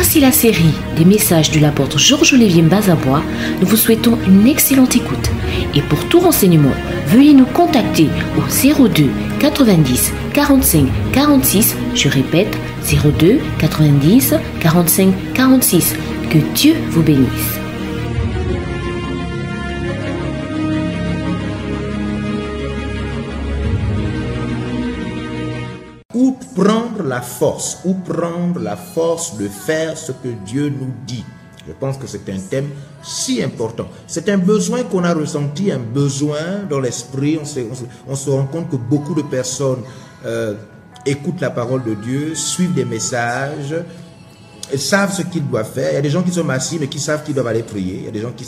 Voici la série des messages de l'apôtre Georges-Olivier Mbazabois. Nous vous souhaitons une excellente écoute. Et pour tout renseignement, veuillez nous contacter au 02 90 45 46. Je répète, 02 90 45 46. Que Dieu vous bénisse. Où prendre la force de faire ce que Dieu nous dit. Je pense que c'est un thème si important. C'est un besoin qu'on a ressenti, un besoin dans l'esprit. On se rend compte que beaucoup de personnes écoutent la parole de Dieu, suivent des messages, savent ce qu'ils doivent faire. Il y a des gens qui sont assis mais qui savent qu'ils doivent aller prier. Il y a des gens qui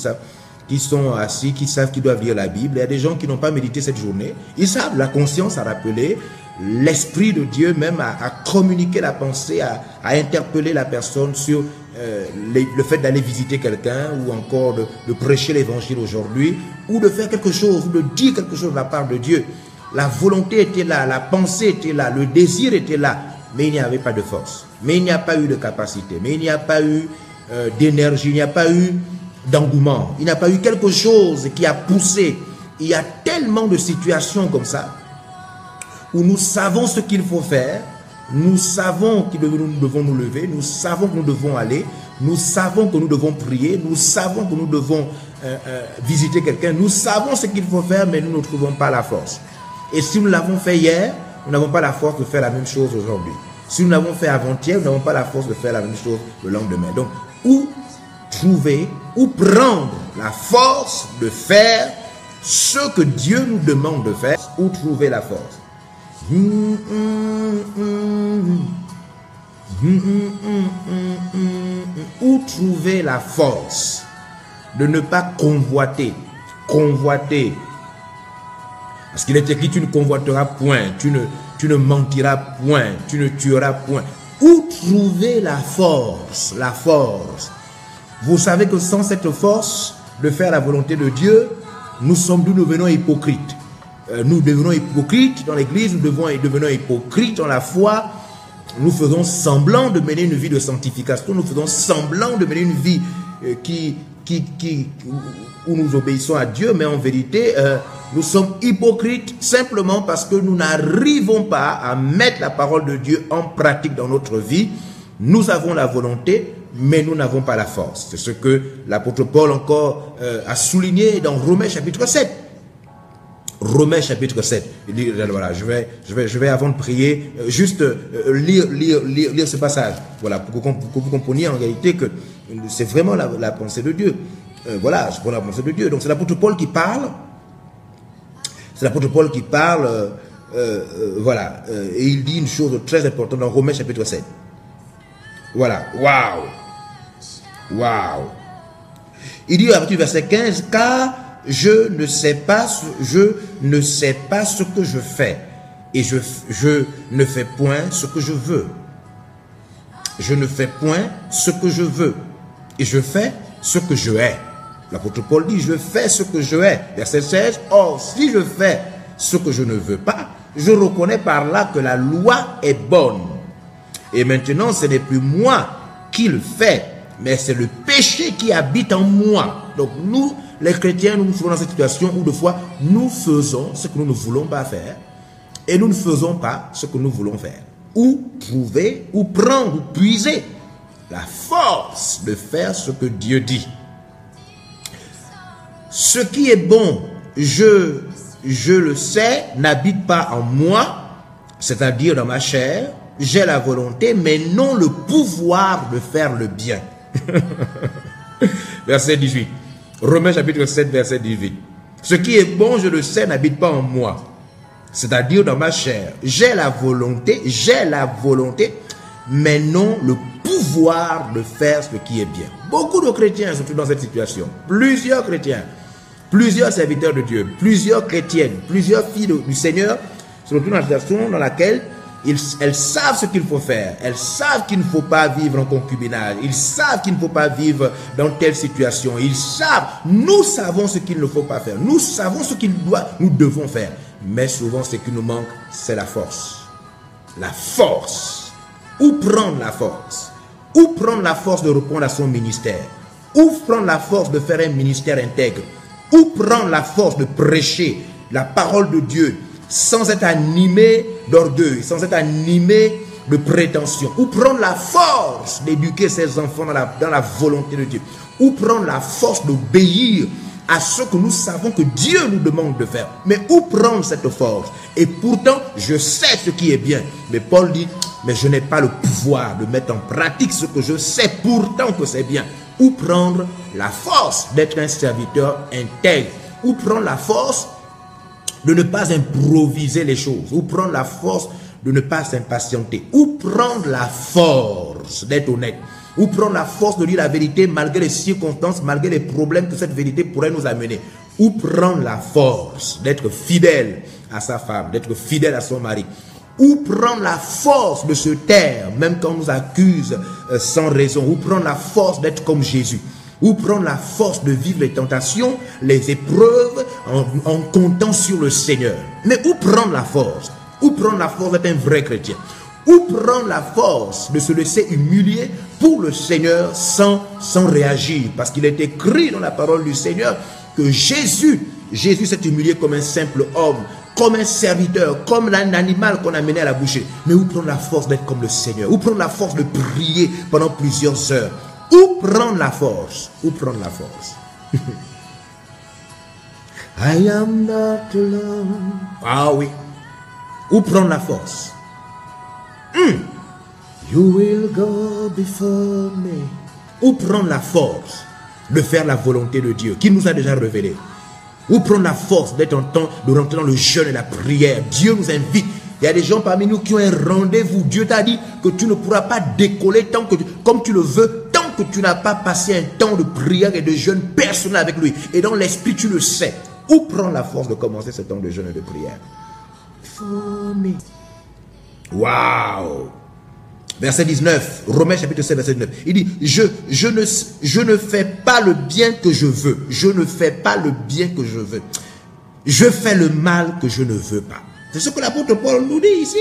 sont assis, qui savent qu'ils doivent lire la Bible. Il y a des gens qui n'ont pas médité cette journée. Ils savent, la conscience a rappelé, l'Esprit de Dieu même a communiqué la pensée, a interpellé la personne sur le fait d'aller visiter quelqu'un ou encore de prêcher l'évangile aujourd'hui ou de faire quelque chose ou de dire quelque chose de la part de Dieu. La volonté était là, la pensée était là, le désir était là, mais il n'y avait pas de force, mais il n'y a pas eu de capacité, mais il n'y a pas eu d'énergie, il n'y a pas eu d'engouement, il n'y a pas eu quelque chose qui a poussé. Il y a tellement de situations comme ça où nous savons ce qu'il faut faire, nous savons que nous devons nous lever, nous savons que nous devons aller, nous savons que nous devons prier, nous savons que nous devons visiter quelqu'un, nous savons ce qu'il faut faire, mais nous ne trouvons pas la force. Et si nous l'avons fait hier, nous n'avons pas la force de faire la même chose aujourd'hui. Si nous l'avons fait avant-hier, nous n'avons pas la force de faire la même chose le lendemain. Donc, où trouver, où prendre la force de faire ce que Dieu nous demande de faire, où trouver la force. Où trouver la force de ne pas convoiter. Parce qu'il est écrit, tu ne convoiteras point, tu ne mentiras point, tu ne tueras point. Où trouver la force? La force. Vous savez que sans cette force de faire la volonté de Dieu, nous devenons hypocrites. Nous devenons hypocrites dans l'église, nous devenons hypocrites dans la foi. Nous faisons semblant de mener une vie de sanctification, nous faisons semblant de mener une vie où nous obéissons à Dieu, mais en vérité, nous sommes hypocrites simplement parce que nous n'arrivons pas à mettre la parole de Dieu en pratique dans notre vie. Nous avons la volonté, mais nous n'avons pas la force. C'est ce que l'apôtre Paul encore a souligné dans Romains chapitre 7. Romains chapitre 7. Il dit, voilà, je vais avant de prier, juste lire ce passage. Voilà, pour que vous compreniez en réalité que c'est vraiment la pensée de Dieu. Voilà, c'est pour la pensée de Dieu. Donc c'est l'apôtre Paul qui parle. C'est l'apôtre Paul qui parle. Voilà. Et il dit une chose très importante dans Romains chapitre 7. Voilà. Waouh. Il dit à partir du verset 15, car je ne sais pas ce que je fais, et je ne fais point ce que je veux. Je ne fais point ce que je veux, et je fais ce que je hais. L'apôtre Paul dit, je fais ce que je hais. Verset 16, or, si je fais ce que je ne veux pas, je reconnais par là que la loi est bonne. Et maintenant, ce n'est plus moi qui le fais, mais c'est le péché qui habite en moi. Donc nous, les chrétiens, nous nous trouvons dans cette situation où, de fois, nous faisons ce que nous ne voulons pas faire et nous ne faisons pas ce que nous voulons faire. Où trouver, où prendre, où puiser la force de faire ce que Dieu dit. Ce qui est bon, je le sais, n'habite pas en moi, c'est-à-dire dans ma chair. J'ai la volonté, mais non le pouvoir de faire le bien. Verset 18. Romains chapitre 7, verset 18. Ce qui est bon, je le sais, n'habite pas en moi, c'est-à-dire dans ma chair. J'ai la volonté, mais non le pouvoir de faire ce qui est bien. Beaucoup de chrétiens sont dans cette situation. Plusieurs chrétiens, plusieurs serviteurs de Dieu, plusieurs chrétiennes, plusieurs filles du Seigneur se retrouvent dans une situation dans laquelle elles savent ce qu'il faut faire. Elles savent qu'il ne faut pas vivre en concubinage. Ils savent qu'il ne faut pas vivre dans telle situation. Ils savent, nous savons ce qu'il ne faut pas faire. Nous savons ce nous devons faire. Mais souvent, ce qui nous manque, c'est la force. La force. Où prendre la force? Où prendre la force de répondre à son ministère? Où prendre la force de faire un ministère intègre? Où prendre la force de prêcher la parole de Dieu sans être animé d'orgueil, sans être animé de prétention? Où prendre la force d'éduquer ses enfants dans la volonté de Dieu? Où prendre la force d'obéir à ce que nous savons que Dieu nous demande de faire? Mais où prendre cette force? Et pourtant, je sais ce qui est bien. Mais Paul dit, mais je n'ai pas le pouvoir de mettre en pratique ce que je sais pourtant que c'est bien. Où prendre la force d'être un serviteur intègre? Où prendre la force de ne pas improviser les choses? Où prendre la force de ne pas s'impatienter? Où prendre la force d'être honnête? Où prendre la force de dire la vérité malgré les circonstances, malgré les problèmes que cette vérité pourrait nous amener? Où prendre la force d'être fidèle à sa femme, d'être fidèle à son mari? Où prendre la force de se taire, même quand on nous accuse sans raison? Où prendre la force d'être comme Jésus? Où prendre la force de vivre les tentations, les épreuves, en comptant sur le Seigneur? Mais où prendre la force? Où prendre la force d'être un vrai chrétien? Où prendre la force de se laisser humilier pour le Seigneur sans réagir? Parce qu'il est écrit dans la parole du Seigneur que Jésus s'est humilié comme un simple homme, comme un serviteur, comme un animal qu'on a mené à la boucherie. Mais où prendre la force d'être comme le Seigneur? Où prendre la force de prier pendant plusieurs heures? Où prendre la force? Où prendre la force? I am not alone. Ah oui. Où prendre la force? You will go before me. Où prendre la force de faire la volonté de Dieu qui nous a déjà révélé? Où prendre la force d'être en temps de rentrer dans le jeûne et la prière? Dieu nous invite. Il y a des gens parmi nous qui ont un rendez-vous. Dieu t'a dit que tu ne pourras pas décoller tant que comme tu le veux, tant que tu n'as pas passé un temps de prière et de jeûne personnel avec lui. Et dans l'esprit, tu le sais. Où prendre la force de commencer ce temps de jeûne et de prière? For me. Waouh! Verset 19, Romains chapitre 7, verset 19. Il dit, je ne fais pas le bien que je veux. Je ne fais pas le bien que je veux. Je fais le mal que je ne veux pas. C'est ce que l'apôtre Paul nous dit ici.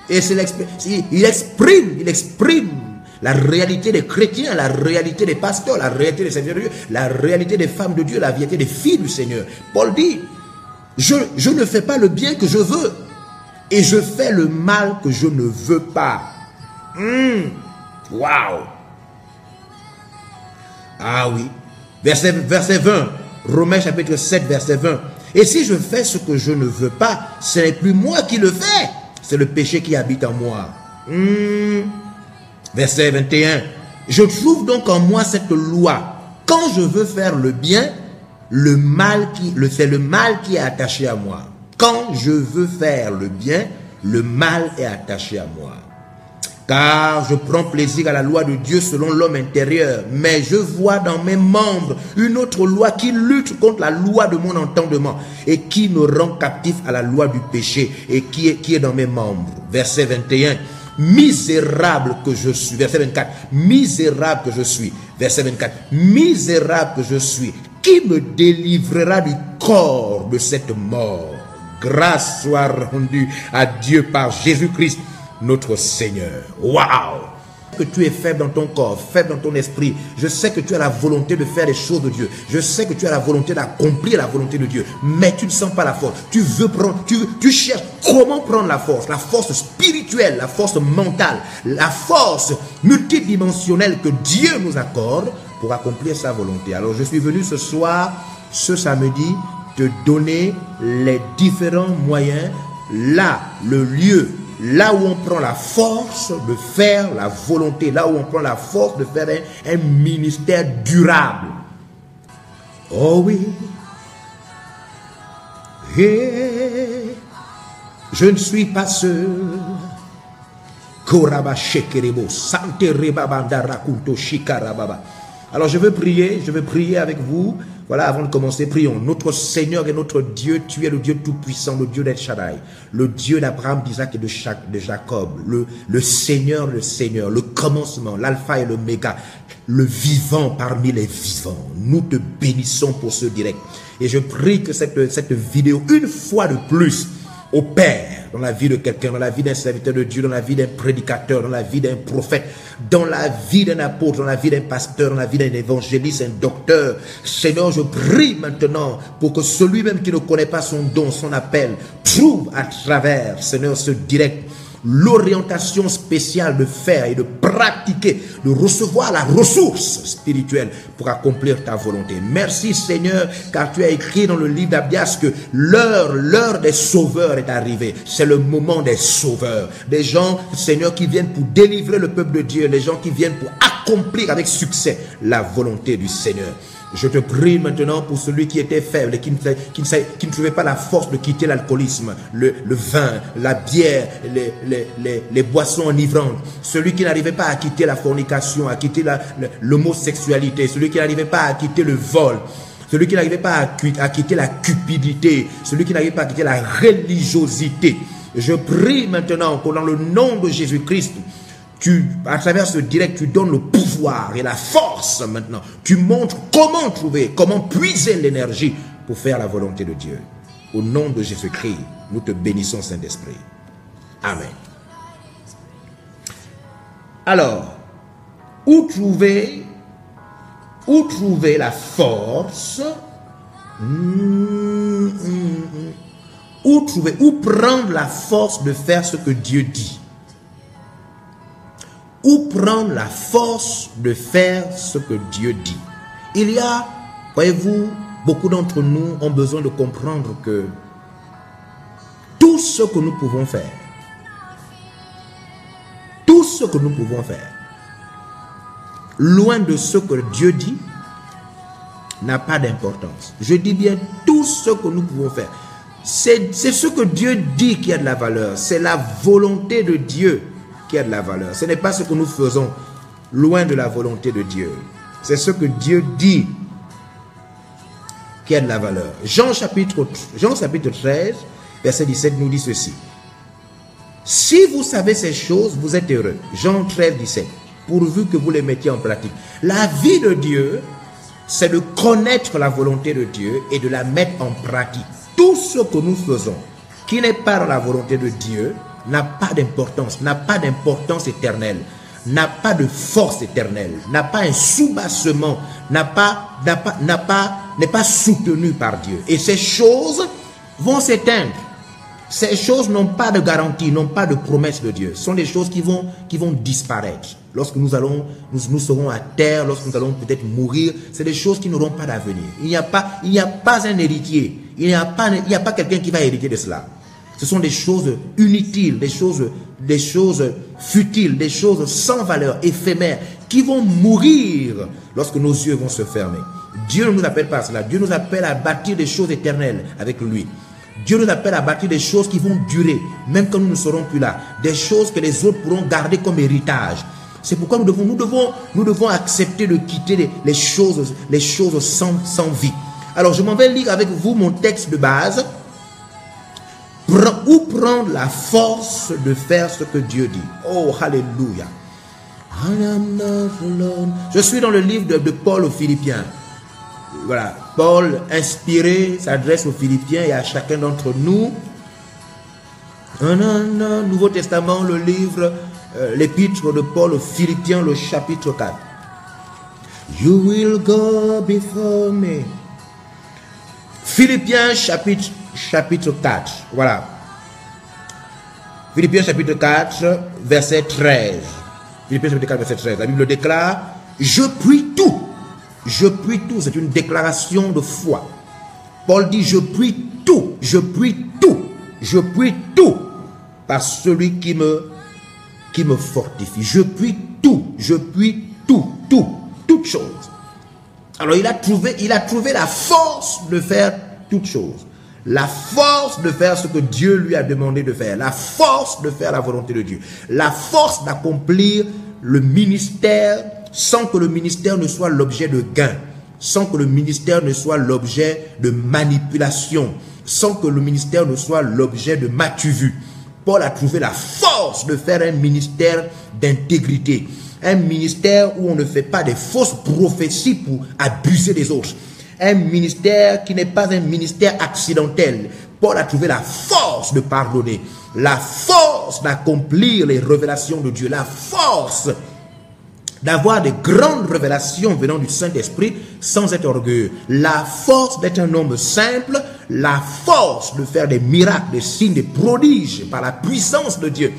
Et il exprime la réalité des chrétiens, la réalité des pasteurs, la réalité des serviteurs de Dieu, la réalité des femmes de Dieu, la réalité des filles du Seigneur. Paul dit, je ne fais pas le bien que je veux. Et je fais le mal que je ne veux pas. Waouh! Ah oui. Verset 20. Romains chapitre 7, verset 20. Et si je fais ce que je ne veux pas, ce n'est plus moi qui le fais. C'est le péché qui habite en moi. Verset 21. Je trouve donc en moi cette loi. Quand je veux faire le bien, c'est le mal qui est attaché à moi. Quand je veux faire le bien, le mal est attaché à moi. Car je prends plaisir à la loi de Dieu selon l'homme intérieur, mais je vois dans mes membres une autre loi qui lutte contre la loi de mon entendement et qui me rend captif à la loi du péché et qui est dans mes membres. Verset 21. Misérable que je suis. Verset 24. Misérable que je suis. Verset 24. Misérable que je suis. Qui me délivrera du corps de cette mort? Grâce soit rendue à Dieu par Jésus-Christ, notre Seigneur. Waouh! Que tu es faible dans ton corps, faible dans ton esprit. Je sais que tu as la volonté de faire les choses de Dieu. Je sais que tu as la volonté d'accomplir la volonté de Dieu. Mais tu ne sens pas la force. Tu veux prendre, tu cherches comment prendre la force spirituelle, la force mentale, la force multidimensionnelle que Dieu nous accorde pour accomplir sa volonté. Alors je suis venu ce soir, ce samedi, te donner les différents moyens, là, le lieu, là où on prend la force de faire la volonté, là où on prend la force de faire un ministère durable. Oh oui. Et je ne suis pas seul. Alors je veux prier avec vous. Voilà, avant de commencer, prions. Notre Seigneur et notre Dieu, tu es le Dieu tout-puissant, le Dieu d'El Shaddai, le Dieu d'Abraham, d'Isaac et de Jacob, le Seigneur, le commencement, l'alpha et l'oméga, le vivant parmi les vivants. Nous te bénissons pour ce direct. Et je prie que cette vidéo, une fois de plus, opère dans la vie de quelqu'un, dans la vie d'un serviteur de Dieu, dans la vie d'un prédicateur, dans la vie d'un prophète, dans la vie d'un apôtre, dans la vie d'un pasteur, dans la vie d'un évangéliste, un docteur. Seigneur, je prie maintenant pour que celui même qui ne connaît pas son don, son appel, trouve à travers, Seigneur, ce direct, l'orientation spéciale de faire et de pratiquer, de recevoir la ressource spirituelle pour accomplir ta volonté. Merci Seigneur, car tu as écrit dans le livre d'Abdias que l'heure des sauveurs est arrivée. C'est le moment des sauveurs. Des gens, Seigneur, qui viennent pour délivrer le peuple de Dieu, les gens qui viennent pour accomplir avec succès la volonté du Seigneur. Je te prie maintenant pour celui qui était faible et qui ne trouvait pas la force de quitter l'alcoolisme, le vin, la bière, les boissons enivrantes. Celui qui n'arrivait pas à quitter la fornication, à quitter l'homosexualité, celui qui n'arrivait pas à quitter le vol, celui qui n'arrivait pas à quitter la cupidité, celui qui n'arrivait pas à quitter la religiosité. Je prie maintenant que dans le nom de Jésus-Christ, à travers ce direct, tu donnes le pouvoir et la force maintenant. Tu montres comment trouver, comment puiser l'énergie pour faire la volonté de Dieu. Au nom de Jésus-Christ, nous te bénissons, Saint-Esprit. Amen. Alors, où trouver la force, où prendre la force de faire ce que Dieu dit? Où prendre la force de faire ce que Dieu dit? Il y a, voyez-vous, beaucoup d'entre nous ont besoin de comprendre que tout ce que nous pouvons faire, loin de ce que Dieu dit, n'a pas d'importance. Je dis bien tout ce que nous pouvons faire. C'est ce que Dieu dit qui a de la valeur. C'est la volonté de Dieu qui a de la valeur. Ce n'est pas ce que nous faisons loin de la volonté de Dieu. C'est ce que Dieu dit qui a de la valeur. Jean chapitre 13, verset 17 nous dit ceci. Si vous savez ces choses, vous êtes heureux. Jean 13, 17. Pourvu que vous les mettiez en pratique. La vie de Dieu, c'est de connaître la volonté de Dieu et de la mettre en pratique. Tout ce que nous faisons qui n'est pas dans la volonté de Dieu n'a pas d'importance éternelle, n'a pas de force éternelle, n'a pas un soubassement, n'est pas soutenu par Dieu. Et ces choses vont s'éteindre. Ces choses n'ont pas de garantie, n'ont pas de promesse de Dieu. Ce sont des choses qui vont disparaître. Lorsque nous serons à terre, lorsque nous allons peut-être mourir, c'est des choses qui n'auront pas d'avenir. Il n'y a pas un héritier. Il n'y a pas quelqu'un qui va hériter de cela. Ce sont des choses inutiles, des choses futiles, des choses sans valeur, éphémères, qui vont mourir lorsque nos yeux vont se fermer. Dieu ne nous appelle pas à cela. Dieu nous appelle à bâtir des choses éternelles avec lui. Dieu nous appelle à bâtir des choses qui vont durer, même quand nous ne serons plus là. Des choses que les autres pourront garder comme héritage. C'est pourquoi nous devons accepter de quitter les choses sans vie. Alors, je m'en vais lire avec vous mon texte de base. Où prendre la force de faire ce que Dieu dit? Oh, alléluia. Je suis dans le livre de Paul aux Philippiens. Voilà, Paul, inspiré, s'adresse aux Philippiens et à chacun d'entre nous. Nouveau Testament, le livre, l'épître de Paul aux Philippiens, le chapitre 4. You will go before me. Philippiens chapitre 4. Voilà. Philippiens chapitre 4, verset 13. Philippiens chapitre 4, verset 13. La Bible déclare, je puis tout. Je puis tout. C'est une déclaration de foi. Paul dit, je puis tout. Je puis tout. Je puis tout. Par celui qui me fortifie. Je puis tout. Je puis tout. Toutes choses. Alors il a trouvé la force de faire toutes choses. La force de faire ce que Dieu lui a demandé de faire. La force de faire la volonté de Dieu. La force d'accomplir le ministère sans que le ministère ne soit l'objet de gain. Sans que le ministère ne soit l'objet de manipulation. Sans que le ministère ne soit l'objet de matu-vu. Paul a trouvé la force de faire un ministère d'intégrité. Un ministère où on ne fait pas des fausses prophéties pour abuser des autres. Un ministère qui n'est pas un ministère accidentel. Paul a trouvé la force de pardonner, la force d'accomplir les révélations de Dieu, la force d'avoir des grandes révélations venant du Saint-Esprit sans être orgueilleux, la force d'être un homme simple, la force de faire des miracles, des signes, des prodiges par la puissance de Dieu.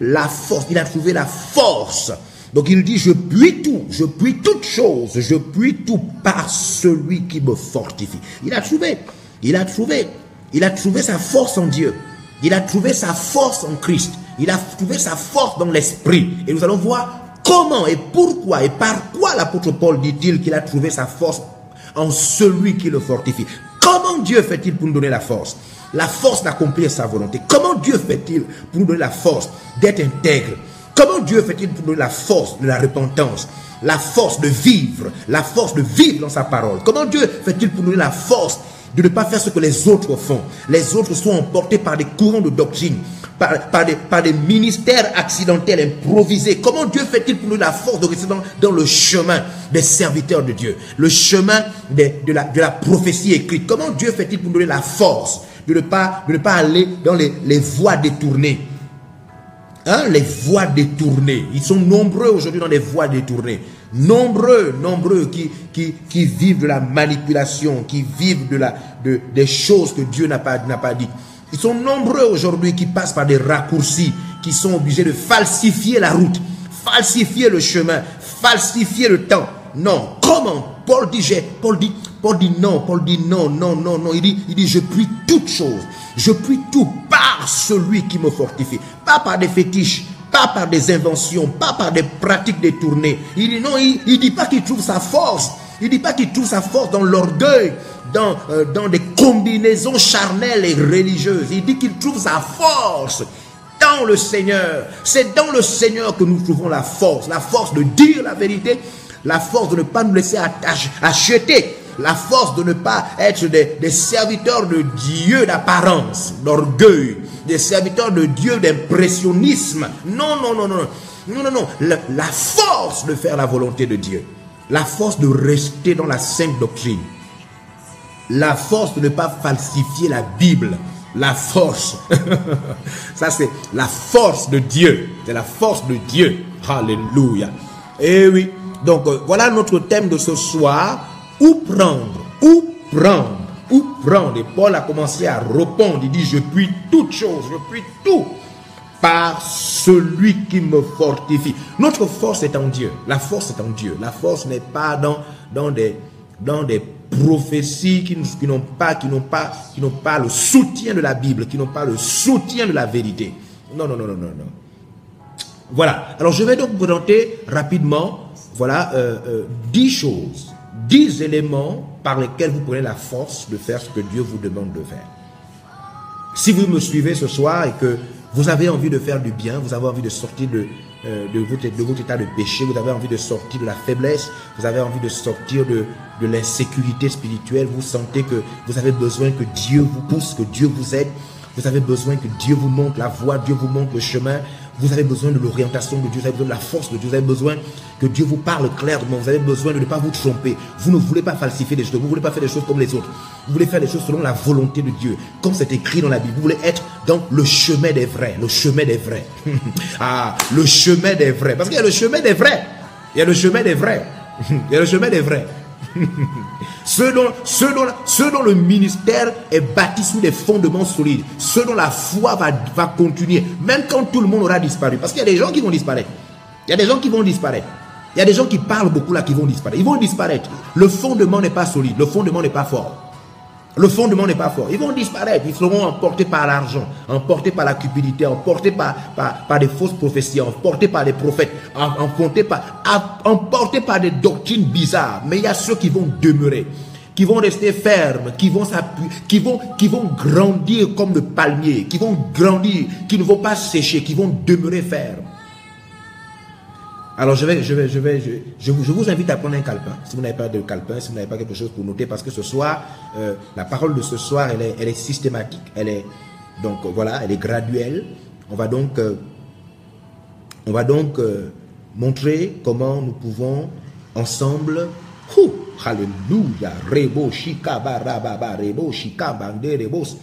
La force, il a trouvé la force. Donc il dit, je puis tout, je puis toutes choses, je puis tout par celui qui me fortifie. Il a trouvé sa force en Dieu. Il a trouvé sa force en Christ. Il a trouvé sa force dans l'Esprit. Et nous allons voir comment et pourquoi et par quoi l'apôtre Paul dit-il qu'il a trouvé sa force en celui qui le fortifie. Comment Dieu fait-il pour nous donner la force d'accomplir sa volonté? Comment Dieu fait-il pour nous donner la force d'être intègre? Comment Dieu fait-il pour nous donner la force de la repentance, la force de vivre dans sa parole? Comment Dieu fait-il pour nous donner la force de ne pas faire ce que les autres font? Les autres sont emportés par des courants de doctrine, par des ministères accidentels, improvisés. Comment Dieu fait-il pour nous la force de rester dans le chemin des serviteurs de Dieu, le chemin de la prophétie écrite? Comment Dieu fait-il pour nous donner la force de ne pas aller dans les voies détournées? Les voies détournées. Ils sont nombreux aujourd'hui dans les voies détournées. Nombreux qui vivent de la manipulation, qui vivent des choses que Dieu n'a pas dit. Ils sont nombreux aujourd'hui qui passent par des raccourcis, qui sont obligés de falsifier la route, falsifier le chemin, falsifier le temps. Non, comment? Paul dit non. Il dit je puis toutes choses. Je puis tout par celui qui me fortifie. Pas par des fétiches, pas par des inventions, pas par des pratiques détournées. Il dit non, il dit pas qu'il trouve sa force. Il dit pas qu'il trouve sa force dans l'orgueil, dans des combinaisons charnelles et religieuses. Il dit qu'il trouve sa force dans le Seigneur. C'est dans le Seigneur que nous trouvons la force de dire la vérité, la force de ne pas nous laisser acheter, la force de ne pas être des serviteurs de Dieu d'apparence, d'orgueil, des serviteurs de Dieu d'impressionnisme. Non. La force de faire la volonté de Dieu, la force de rester dans la sainte doctrine, la force de ne pas falsifier la Bible, la force. Ça c'est la force de Dieu, c'est la force de Dieu. Alléluia. Et oui, donc voilà notre thème de ce soir. Où prendre? Et Paul a commencé à répondre. Il dit, je puis toutes choses, je puis tout par celui qui me fortifie. Notre force est en Dieu. La force est en Dieu. La force n'est pas dans des prophéties qui n'ont pas le soutien de la Bible, qui n'ont pas le soutien de la vérité. Non. Voilà. Alors je vais donc vous présenter rapidement, 10 choses. 10 éléments par lesquels vous prenez la force de faire ce que Dieu vous demande de faire. Si vous me suivez ce soir et que vous avez envie de faire du bien, vous avez envie de sortir de votre état de péché, vous avez envie de sortir de la faiblesse, vous avez envie de sortir de l'insécurité spirituelle, vous sentez que vous avez besoin que Dieu vous pousse, que Dieu vous aide, vous avez besoin que Dieu vous montre la voie, Dieu vous montre le chemin, vous avez besoin de l'orientation de Dieu, vous avez besoin de la force de Dieu, vous avez besoin que Dieu vous parle clairement, vous avez besoin de ne pas vous tromper, vous ne voulez pas falsifier des choses, vous ne voulez pas faire des choses comme les autres, vous voulez faire des choses selon la volonté de Dieu, comme c'est écrit dans la Bible, vous voulez être dans le chemin des vrais, le chemin des vrais. Le chemin des vrais, parce qu'il y a le chemin des vrais, il y a le chemin des vrais, il y a le chemin des vrais. Ceux dont le ministère est bâti sur des fondements solides, ceux dont la foi va continuer, même quand tout le monde aura disparu. Parce qu'il y a des gens qui vont disparaître. Il y a des gens qui vont disparaître. Il y a des gens qui parlent beaucoup là qui vont disparaître. Ils vont disparaître. Le fondement n'est pas solide. Le fondement n'est pas fort. Le fondement n'est pas fort. Ils vont disparaître. Ils seront emportés par l'argent, emportés par la cupidité, emportés par des fausses prophéties, emportés par des prophètes, emportés par des doctrines bizarres. Mais il y a ceux qui vont demeurer, qui vont rester fermes, qui vont s'appuyer, qui vont grandir comme le palmier, qui vont grandir, qui ne vont pas sécher, qui vont demeurer fermes. Alors je vous invite à prendre un calepin, si vous n'avez pas de calepin, si vous n'avez pas quelque chose pour noter, parce que ce soir, la parole de ce soir, elle est systématique, elle est graduelle. On va donc montrer comment nous pouvons ensemble, alléluia, rebo shika barababa, rebo shika bande rebos,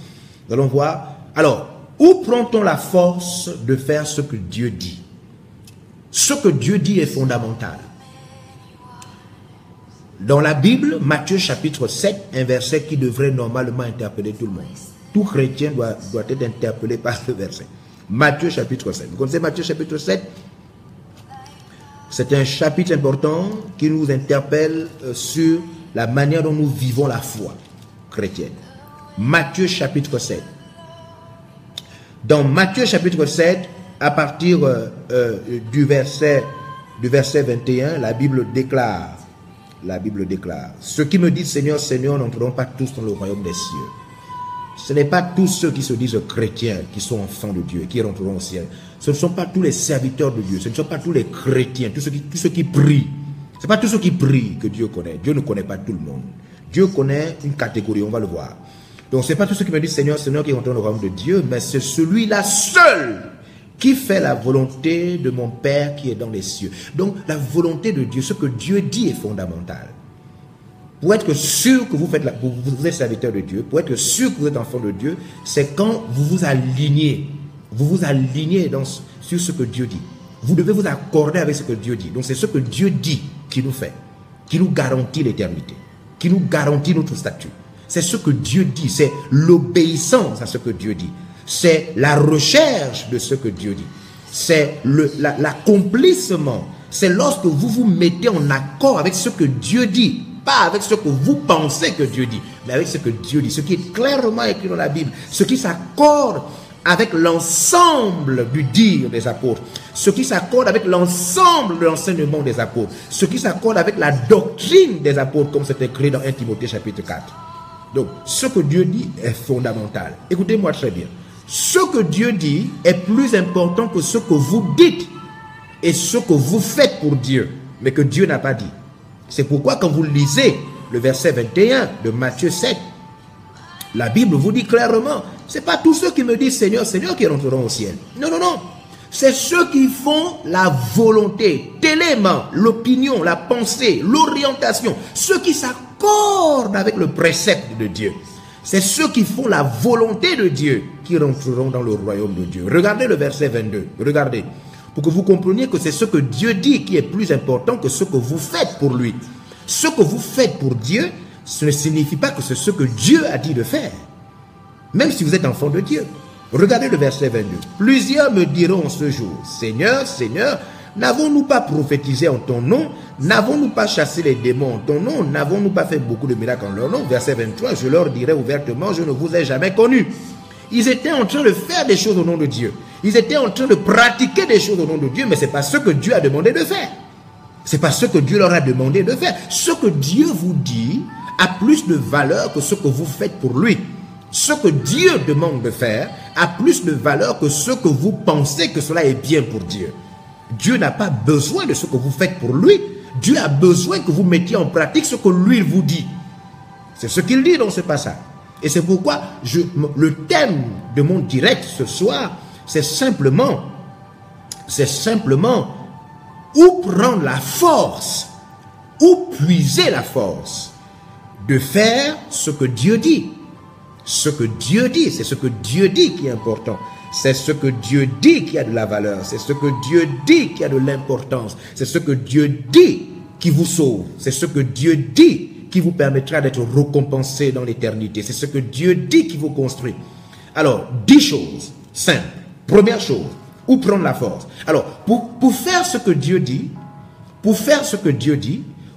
Nous allons voir. Alors, où prend-on la force de faire ce que Dieu dit? Ce que Dieu dit est fondamental. Dans la Bible, Matthieu chapitre 7, un verset qui devrait normalement interpeller tout le monde. Tout chrétien doit être interpellé par ce verset. Matthieu chapitre 7. Vous connaissez Matthieu chapitre 7? C'est un chapitre important qui nous interpelle sur la manière dont nous vivons la foi chrétienne. Matthieu chapitre 7. Dans Matthieu chapitre 7, à partir du verset 21, la Bible déclare, ceux qui me disent Seigneur, Seigneur n'entreront pas tous dans le royaume des cieux. Ce n'est pas tous ceux qui se disent chrétiens, qui sont enfants de Dieu, qui rentreront au ciel. Ce ne sont pas tous les serviteurs de Dieu, ce ne sont pas tous les chrétiens, tous ceux qui prient. Ce n'est pas tous ceux qui prient que Dieu connaît. Dieu ne connaît pas tout le monde. Dieu connaît une catégorie, on va le voir. Donc ce n'est pas tous ceux qui me disent Seigneur, Seigneur qui rentrent dans le royaume de Dieu, mais c'est celui-là seul qui fait la volonté de mon Père qui est dans les cieux. Donc la volonté de Dieu, ce que Dieu dit est fondamental. Pour être sûr que vous êtes serviteur de Dieu, pour être sûr que vous êtes enfant de Dieu, c'est quand vous vous alignez sur ce que Dieu dit. Vous devez vous accorder avec ce que Dieu dit. Donc c'est ce que Dieu dit qui nous fait, qui nous garantit l'éternité, qui nous garantit notre statut. C'est ce que Dieu dit, c'est l'obéissance à ce que Dieu dit. C'est la recherche de ce que Dieu dit. C'est l'accomplissement. C'est lorsque vous vous mettez en accord avec ce que Dieu dit. Pas avec ce que vous pensez que Dieu dit, mais avec ce que Dieu dit. Ce qui est clairement écrit dans la Bible. Ce qui s'accorde avec l'ensemble du dire des apôtres. Ce qui s'accorde avec l'ensemble de l'enseignement des apôtres. Ce qui s'accorde avec la doctrine des apôtres, comme c'est écrit dans 1 Timothée chapitre 4. Donc, ce que Dieu dit est fondamental. Écoutez-moi très bien. Ce que Dieu dit est plus important que ce que vous dites et ce que vous faites pour Dieu, mais que Dieu n'a pas dit. C'est pourquoi quand vous lisez le verset 21 de Matthieu 7, la Bible vous dit clairement, ce n'est pas tous ceux qui me disent Seigneur, Seigneur qui rentreront au ciel. Non, non, non. C'est ceux qui font la volonté, l'élément, l'opinion, la pensée, l'orientation, ceux qui s'accordent avec le précepte de Dieu. C'est ceux qui font la volonté de Dieu qui rentreront dans le royaume de Dieu. Regardez le verset 22. Regardez. Pour que vous compreniez que c'est ce que Dieu dit qui est plus important que ce que vous faites pour lui. Ce que vous faites pour Dieu, ce ne signifie pas que c'est ce que Dieu a dit de faire. Même si vous êtes enfant de Dieu. Regardez le verset 22. Plusieurs me diront en ce jour, Seigneur, Seigneur, n'avons-nous pas prophétisé en ton nom? N'avons-nous pas chassé les démons en ton nom? N'avons-nous pas fait beaucoup de miracles en leur nom? Verset 23, je leur dirai ouvertement, je ne vous ai jamais connus. Ils étaient en train de faire des choses au nom de Dieu. Ils étaient en train de pratiquer des choses au nom de Dieu, mais ce n'est pas ce que Dieu a demandé de faire. Ce n'est pas ce que Dieu leur a demandé de faire. Ce que Dieu vous dit a plus de valeur que ce que vous faites pour lui. Ce que Dieu demande de faire a plus de valeur que ce que vous pensez que cela est bien pour Dieu. Dieu n'a pas besoin de ce que vous faites pour lui. Dieu a besoin que vous mettiez en pratique ce que lui vous dit. C'est ce qu'il dit dans ce passage. Et c'est pourquoi le thème de mon direct ce soir, c'est simplement où prendre la force, où puiser la force de faire ce que Dieu dit. Ce que Dieu dit, c'est ce que Dieu dit qui est important. C'est ce que Dieu dit qui a de la valeur. C'est ce que Dieu dit qui a de l'importance. C'est ce que Dieu dit qui vous sauve. C'est ce que Dieu dit qui vous permettra d'être récompensé dans l'éternité. C'est ce que Dieu dit qui vous construit. Alors, 10 choses simples. Première chose, où prendre la force? Alors, pour faire ce que Dieu dit,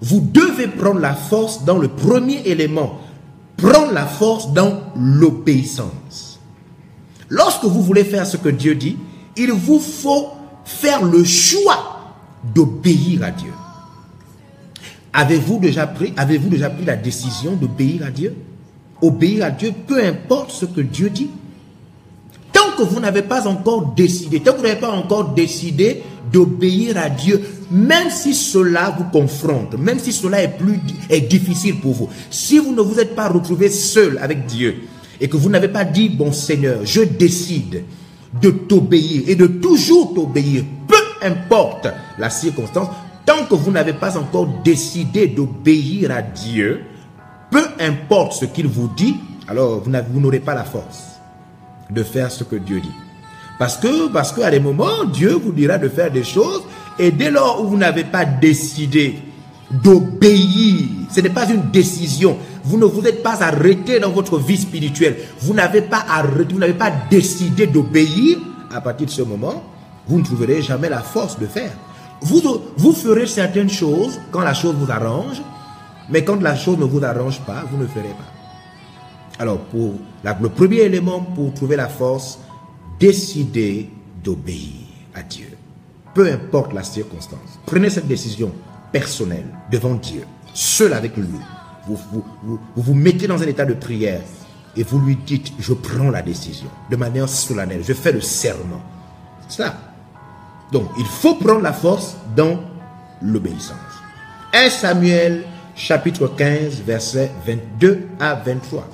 vous devez prendre la force dans le premier élément. Prendre la force dans l'obéissance. Lorsque vous voulez faire ce que Dieu dit, il vous faut faire le choix d'obéir à Dieu. Avez-vous déjà pris la décision d'obéir à Dieu? Obéir à Dieu, peu importe ce que Dieu dit. Tant que vous n'avez pas encore décidé, d'obéir à Dieu, même si cela vous confronte, même si cela est difficile pour vous, si vous ne vous êtes pas retrouvé seul avec Dieu, et que vous n'avez pas dit, bon Seigneur, je décide de t'obéir et de toujours t'obéir, peu importe la circonstance, tant que vous n'avez pas encore décidé d'obéir à Dieu, peu importe ce qu'il vous dit, alors vous n'aurez pas la force. de faire ce que Dieu dit. Parce qu'à des moments, Dieu vous dira de faire des choses, et dès lors où vous n'avez pas décidé d'obéir, ce n'est pas une décision, vous ne vous êtes pas arrêté dans votre vie spirituelle, vous n'avez pas arrêté, vous n'avez pas décidé d'obéir, à partir de ce moment, vous ne trouverez jamais la force de faire. Vous ferez certaines choses quand la chose vous arrange, mais quand la chose ne vous arrange pas, vous ne ferez pas. Alors, le premier élément pour trouver la force, décidez d'obéir à Dieu. Peu importe la circonstance. Prenez cette décision personnelle devant Dieu, seul avec lui. Vous mettez dans un état de prière et vous lui dites, je prends la décision de manière solennelle, je fais le serment. C'est ça. Donc, il faut prendre la force dans l'obéissance. 1 Samuel, chapitre 15, versets 22 à 23.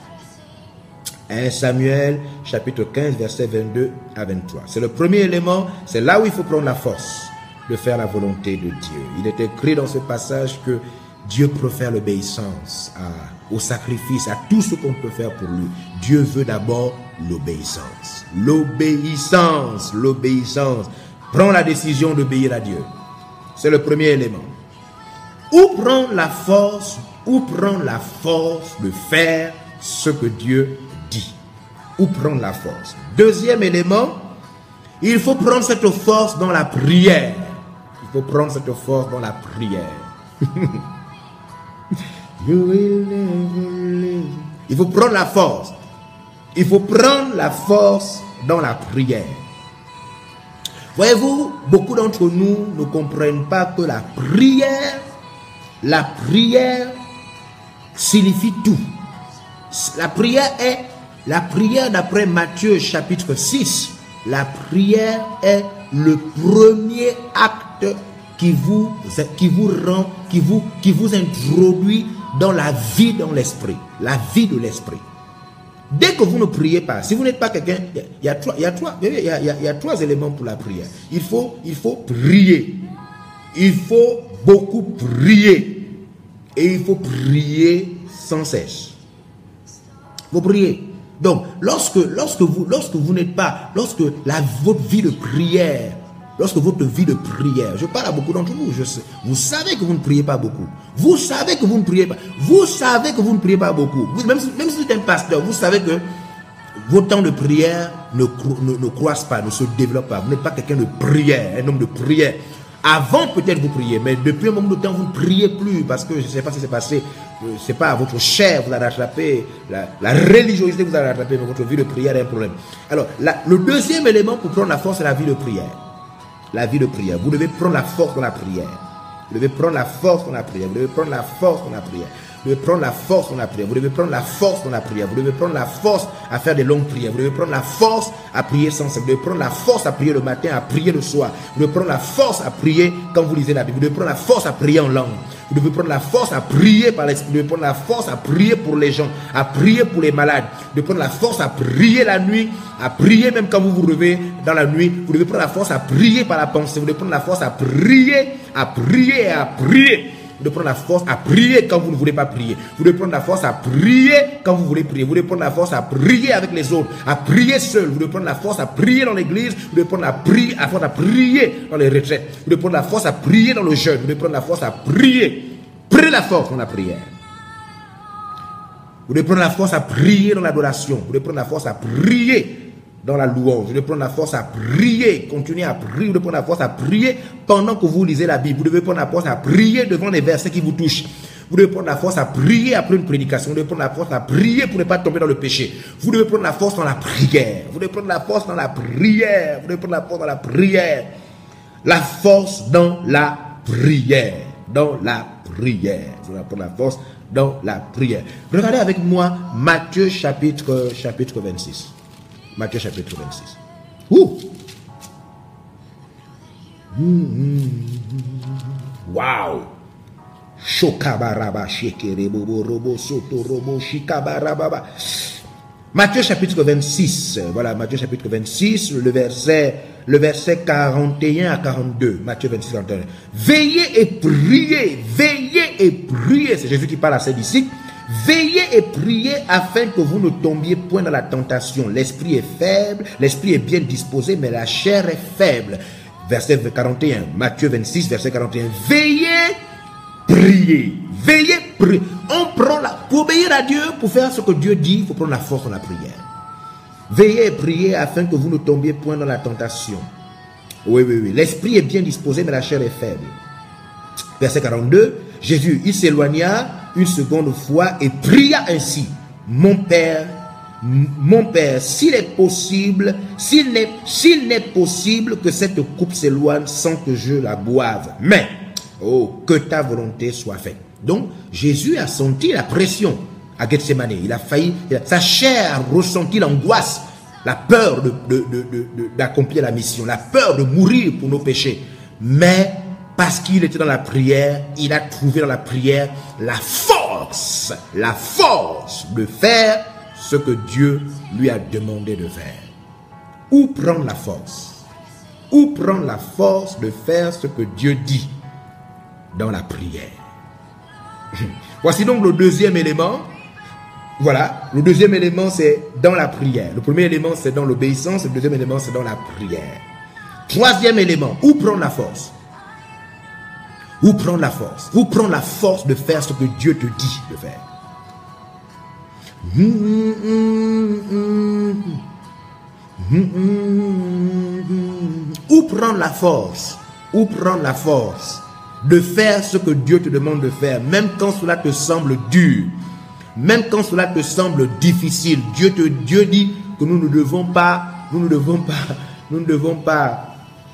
1 Samuel, chapitre 15, versets 22 à 23. C'est le premier élément, c'est là où il faut prendre la force de faire la volonté de Dieu. Il est écrit dans ce passage que Dieu préfère l'obéissance au sacrifice, à tout ce qu'on peut faire pour lui. Dieu veut d'abord l'obéissance. L'obéissance, l'obéissance. Prends la décision d'obéir à Dieu. C'est le premier élément. Où prendre la force de faire ce que Dieu dit. Où prendre la force. Deuxième élément, il faut prendre cette force dans la prière. Il faut prendre cette force dans la prière. Il faut prendre la force. Il faut prendre la force dans la prière. Voyez-vous, beaucoup d'entre nous ne comprennent pas que la prière signifie tout. La prière d'après Matthieu chapitre 6, la prière est le premier acte qui vous introduit dans la vie dans l'esprit, la vie de l'esprit. Dès que vous ne priez pas, si vous n'êtes pas quelqu'un, il y a trois éléments pour la prière. Il faut prier. Il faut beaucoup prier. Et il faut prier sans cesse. Il faut prier. Donc, lorsque vous n'êtes pas, votre vie de prière, je parle à beaucoup d'entre vous, vous savez que vous ne priez pas beaucoup. Vous savez que vous ne priez pas. Vous savez que vous ne priez pas beaucoup. Même si vous êtes un pasteur, vous savez que vos temps de prière ne croissent pas, ne se développent pas. Vous n'êtes pas quelqu'un de prière, un homme de prière. Avant, peut-être vous priez, mais depuis un moment de temps, vous ne priez plus parce que je ne sais pas ce qui s'est passé. C'est pas votre chair vous a rattrapé, la religiosité vous a rattrapé, mais votre vie de prière est un problème. Alors, le deuxième élément pour prendre la force, c'est la vie de prière. La vie de prière. Vous devez prendre la force dans la prière. Vous devez prendre la force dans la prière. Vous devez prendre la force dans la prière. Vous devez prendre la force dans la prière. Vous devez prendre la force dans la prière. Vous devez prendre la force à faire des longues prières. Vous devez prendre la force à prier sans cesse. Vous devez prendre la force à prier le matin, à prier le soir. Vous devez prendre la force à prier quand vous lisez la Bible. Vous devez prendre la force à prier en langue. Vous devez prendre la force à prier par l'esprit. Vous devez prendre la force à prier pour les gens, à prier pour les malades. Vous devez prendre la force à prier la nuit, à prier même quand vous vous réveillez dans la nuit. Vous devez prendre la force à prier par la pensée. Vous devez prendre la force à prier, à prier et à prier. Vous devez prendre la force à prier quand vous ne voulez pas prier. Vous devez prendre la force à prier quand vous voulez prier. Vous devez prendre la force à prier avec les autres, à prier seul. Vous devez prendre la force à prier dans l'église. Vous devez prendre la force à prier dans les retraites. Vous devez prendre la force à prier dans le jeûne. Vous devez prendre la force à prier. Prenez la force dans la prière. Vous devez prendre la force à prier dans l'adoration. Vous devez prendre la force à prier dans la louange. Vous devez prendre la force à prier, continuer à prier. Vous devez prendre la force à prier pendant que vous lisez la Bible. Vous devez prendre la force à prier devant les versets qui vous touchent. Vous devez prendre la force à prier après une prédication. Vous devez prendre la force à prier pour ne pas tomber dans le péché. Vous devez prendre la force dans la prière. Vous devez prendre la force dans la prière. Vous devez prendre la force dans la prière. La force dans la prière. Dans la prière. Vous devez prendre la force dans la prière. Regardez avec moi Matthieu chapitre 26. Matthieu chapitre 26. Ouh! Wow! Matthieu chapitre 26. Voilà, Matthieu chapitre 26, le verset 41 à 42. Matthieu 26, 41. Veillez et priez. Veillez et priez. C'est Jésus qui parle à ses disciples. Veillez et priez afin que vous ne tombiez point dans la tentation. L'esprit est faible, l'esprit est bien disposé, mais la chair est faible. Verset 41, Matthieu 26, verset 41. Veillez, priez. Veillez, priez. Pour obéir à Dieu, pour faire ce que Dieu dit, il faut prendre la force dans la prière. Veillez et priez afin que vous ne tombiez point dans la tentation. Oui. L'esprit est bien disposé, mais la chair est faible. Verset 42. Jésus, il s'éloigna une seconde fois et pria ainsi. Mon Père, s'il est possible, s'il n'est possible que cette coupe s'éloigne sans que je la boive. Mais, oh, que ta volonté soit faite. Donc, Jésus a senti la pression à Gethsemane. Il a failli, sa chair a ressenti l'angoisse, la peur d'accomplir la mission, la peur de mourir pour nos péchés. Mais, parce qu'il était dans la prière, il a trouvé dans la prière la force de faire ce que Dieu lui a demandé de faire. Où prendre la force? Où prendre la force de faire ce que Dieu dit? Dans la prière. Voici donc le deuxième élément. Voilà, le deuxième élément c'est dans la prière. Le premier élément c'est dans l'obéissance, le deuxième élément c'est dans la prière. Troisième élément, où prendre la force? Où prendre la force? Où prendre la force de faire ce que Dieu te dit de faire? Où prendre la force? Où prendre la force de faire ce que Dieu te demande de faire, même quand cela te semble dur, même quand cela te semble difficile. Dieu dit que nous ne devons pas,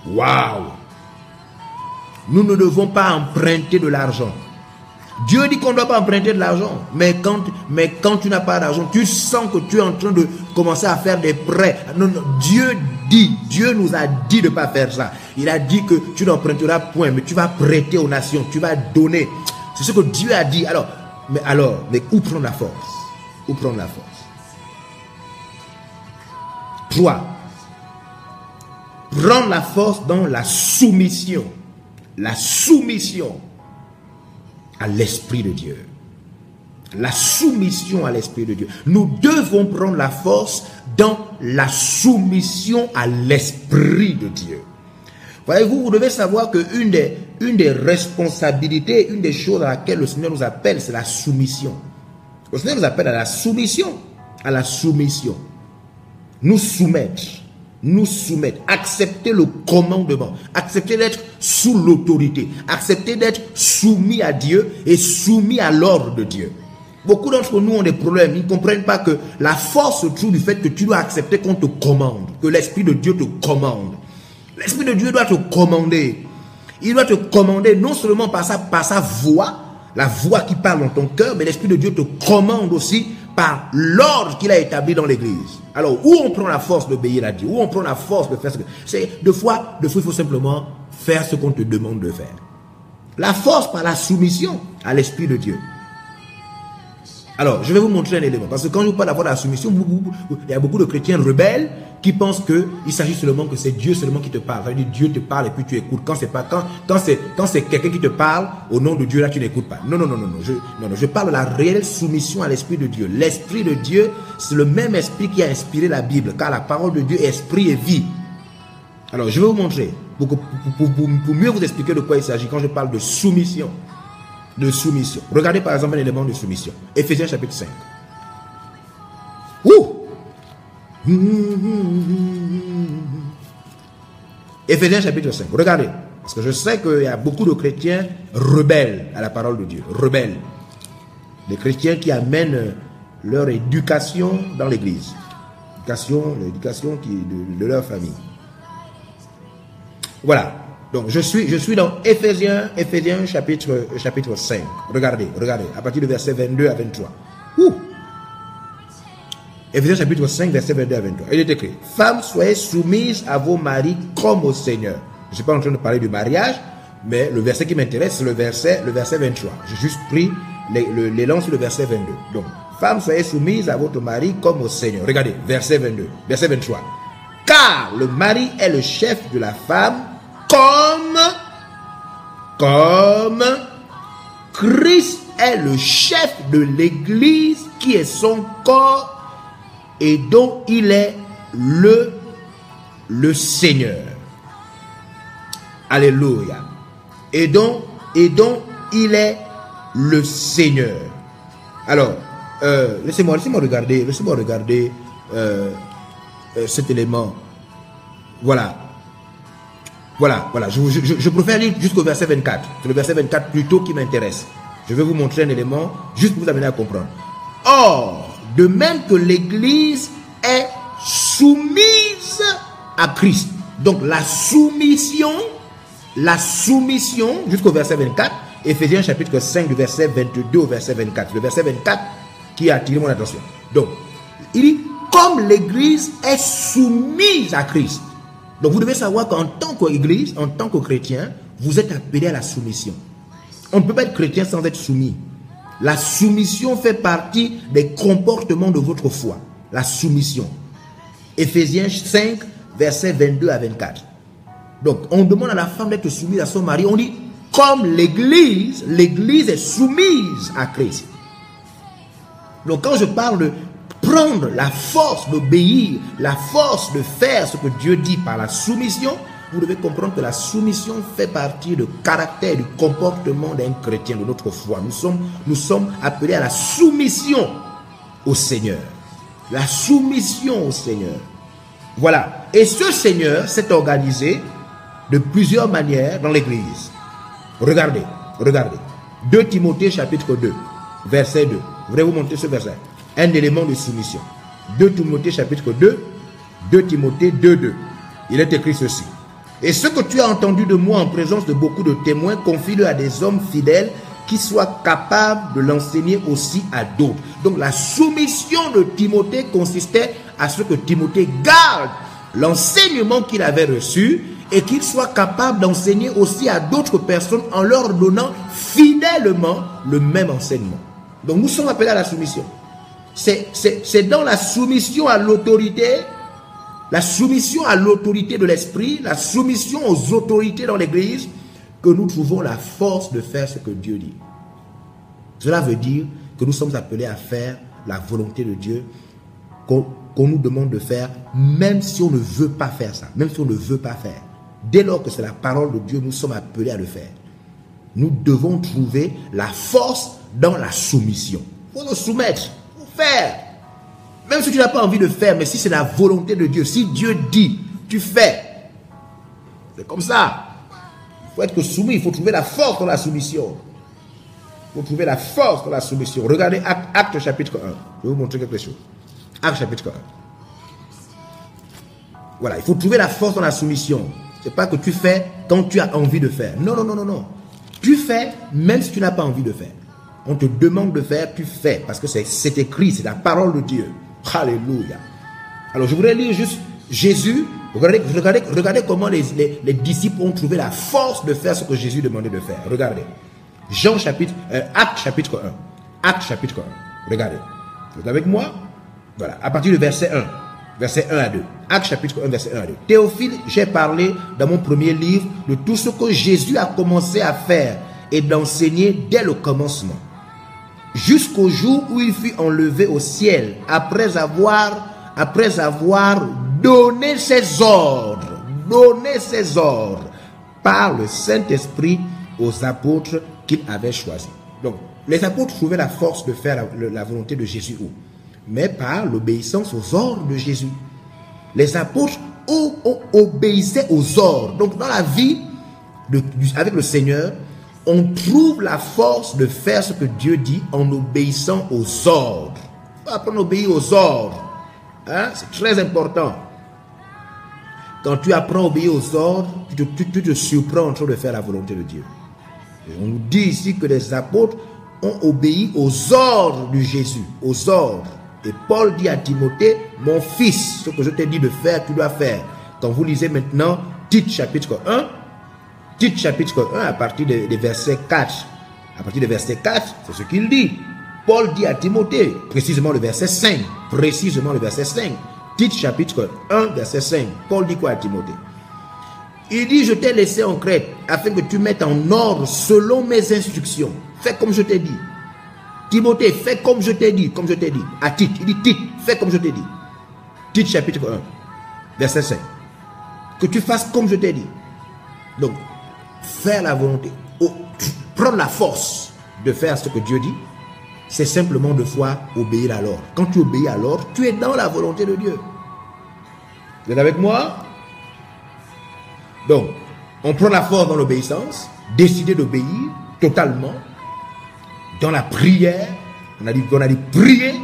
waouh! Nous ne devons pas emprunter de l'argent. Dieu dit qu'on ne doit pas emprunter de l'argent. Mais quand tu n'as pas d'argent, tu sens que tu es en train de commencer à faire des prêts. Non, Dieu nous a dit de ne pas faire ça. Il a dit que tu n'emprunteras point, mais tu vas prêter aux nations, tu vas donner. C'est ce que Dieu a dit. Mais où prendre la force? Où prendre la force? 3. Prendre la force dans la soumission. La soumission à l'Esprit de Dieu. La soumission à l'Esprit de Dies. Nous devons prendre la force dans la soumission à l'Esprit de Dieu. Voyez-vous, vous devez savoir qu'une des responsabilités, une des choses à laquelle le Seigneur nous appelle, c'est la soumission. Le Seigneur nous appelle à la soumission. À la soumission. Nous soumettre, accepter le commandement, accepter d'être sous l'autorité, accepter d'être soumis à Dieu et soumis à l'ordre de Dieu. Beaucoup d'entre nous ont des problèmes, ils ne comprennent pas que la force se trouve du fait que tu dois accepter qu'on te commande, que l'Esprit de Dieu te commande. L'Esprit de Dieu doit te commander. Il doit te commander non seulement par sa voix, la voix qui parle dans ton cœur, mais l'Esprit de Dieu te commande aussi par l'ordre qu'il a établi dans l'église. Alors, où on prend la force d'obéir à Dieu, où on prend la force de faire ce que... C'est deux fois, il faut simplement faire ce qu'on te demande de faire. La force par la soumission à l'Esprit de Dieu. Alors, je vais vous montrer un élément. Parce que quand je parle d'avoir la soumission, il y a beaucoup de chrétiens rebelles qui pensent qu'il s'agit seulement que c'est Dieu seulement qui te parle. Ça veut dire Dieu te parle et puis tu écoutes. Quand c'est quelqu'un qui te parle, au nom de Dieu, là, tu n'écoutes pas. Non. Je parle de la réelle soumission à l'Esprit de Dieu. L'Esprit de Dieu, c'est le même Esprit qui a inspiré la Bible. Car la parole de Dieu est esprit et vie. Alors, je vais vous montrer, pour mieux vous expliquer de quoi il s'agit quand je parle de soumission. De soumission. Regardez par exemple un élément de soumission. Éphésiens chapitre 5. Éphésiens chapitre 5. Regardez. Parce que je sais qu'il y a beaucoup de chrétiens rebelles à la parole de Dieu. Rebelles. Des chrétiens qui amènent leur éducation dans l'église. L'éducation de leur famille. Voilà. Donc, je suis dans Éphésiens chapitre 5. Regardez, à partir du verset 22 à 23. Éphésiens chapitre 5, verset 22 à 23. Il est écrit, « Femmes, soyez soumises à vos maris comme au Seigneur. » Je ne suis pas en train de parler du mariage, mais le verset qui m'intéresse, c'est le verset 23. J'ai juste pris l'élan sur le verset 22. Donc, « Femmes, soyez soumises à votre mari comme au Seigneur. » Regardez, verset 22, verset 23. « Car le mari est le chef de la femme, comme Christ est le chef de l'Église qui est son corps et dont il est le Seigneur. Alléluia. Et dont il est le Seigneur. Alors, laissez-moi regarder cet élément. Voilà. Je préfère lire jusqu'au verset 24. C'est le verset 24 plutôt qui m'intéresse. Je vais vous montrer un élément juste pour vous amener à comprendre. Or, de même que l'Église est soumise à Christ. Donc la soumission jusqu'au verset 24, Éphésiens chapitre 5 du verset 22 au verset 24. Le verset 24 qui a attiré mon attention. Donc, il dit, comme l'Église est soumise à Christ. Donc vous devez savoir qu'en tant qu'Église, en tant que chrétien, vous êtes appelé à la soumission. On ne peut pas être chrétien sans être soumis. La soumission fait partie des comportements de votre foi. La soumission. Éphésiens 5, versets 22 à 24. Donc, on demande à la femme d'être soumise à son mari. On dit, comme l'Église est soumise à Christ. Donc, quand je parle de prendre la force d'obéir, la force de faire ce que Dieu dit par la soumission, vous devez comprendre que la soumission fait partie du caractère, du comportement d'un chrétien, de notre foi. Nous sommes appelés à la soumission au Seigneur. La soumission au Seigneur. Voilà. Et ce Seigneur s'est organisé de plusieurs manières dans l'Église. Regardez. 2 Timothée chapitre 2, verset 2. Je voudrais vous montrer ce verset. Un élément de soumission. 2 Timothée chapitre 2, 2 Timothée 2, 2. Il est écrit ceci. Et ce que tu as entendu de moi en présence de beaucoup de témoins, confie-le à des hommes fidèles qui soient capables de l'enseigner aussi à d'autres. Donc la soumission de Timothée consistait à ce que Timothée garde l'enseignement qu'il avait reçu et qu'il soit capable d'enseigner aussi à d'autres personnes en leur donnant fidèlement le même enseignement. Donc nous sommes appelés à la soumission. C'est dans la soumission à l'autorité, la soumission à l'autorité de l'esprit, la soumission aux autorités dans l'église, que nous trouvons la force de faire ce que Dieu dit. Cela veut dire que nous sommes appelés à faire la volonté de Dieu qu'on nous demande de faire, même si on ne veut pas faire ça, même si on ne veut pas faire. Dès lors que c'est la parole de Dieu, nous sommes appelés à le faire. Nous devons trouver la force dans la soumission. Il faut nous soumettre, il faut faire. Même si tu n'as pas envie de faire, mais si c'est la volonté de Dieu, si Dieu dit, tu fais. C'est comme ça. Il faut être soumis, il faut trouver la force dans la soumission. Il faut trouver la force dans la soumission. Regardez Acte chapitre 1. Je vais vous montrer quelque chose. Acte chapitre 1. Voilà, il faut trouver la force dans la soumission. Ce n'est pas que tu fais quand tu as envie de faire. Non. Tu fais même si tu n'as pas envie de faire. On te demande de faire, tu fais. Parce que c'est écrit, c'est la parole de Dieu. Alléluia. Alors je voudrais lire juste Jésus. Regardez comment les disciples ont trouvé la force de faire ce que Jésus demandait de faire. Regardez. Acte chapitre 1. Acte chapitre 1. Regardez. Vous êtes avec moi? Voilà. À partir du verset 1. Verset 1 à 2. Acte chapitre 1, verset 1 à 2. Théophile, j'ai parlé dans mon premier livre de tout ce que Jésus a commencé à faire et d'enseigner dès le commencement, jusqu'au jour où il fut enlevé au ciel, après avoir donné ses ordres par le Saint-Esprit aux apôtres qu'il avait choisis. Donc, les apôtres trouvaient la force de faire la volonté de Jésus où? Mais par l'obéissance aux ordres de Jésus. Les apôtres obéissaient aux ordres. Donc, dans la vie avec le Seigneur, on trouve la force de faire ce que Dieu dit en obéissant aux ordres. Il faut apprendre à obéir aux ordres. Hein? C'est très important. Quand tu apprends à obéir aux ordres, tu te surprends en train de faire la volonté de Dieu. Et on nous dit ici que les apôtres ont obéi aux ordres de Jésus, aux ordres. Et Paul dit à Timothée, mon fils, ce que je t'ai dit de faire, tu dois faire. Quand vous lisez maintenant Tite chapitre 1, à partir des versets 4. À partir du verset 4, c'est ce qu'il dit. Paul dit à Timothée, précisément le verset 5. Tite chapitre 1, verset 5. Paul dit quoi à Timothée? Il dit, je t'ai laissé en Crète, afin que tu mettes en ordre selon mes instructions. Fais comme je t'ai dit. Timothée, fais comme je t'ai dit, comme je t'ai dit. À Tite, il dit Tite, fais comme je t'ai dit. Tite chapitre 1, verset 5. Que tu fasses comme je t'ai dit. Donc, faire la volonté, prendre la force de faire ce que Dieu dit, c'est simplement de foi obéir à l'ordre. Quand tu obéis à l'ordre, tu es dans la volonté de Dieu. Vous êtes avec moi? Donc, on prend la force dans l'obéissance, décider d'obéir totalement, dans la prière, on a dit prier,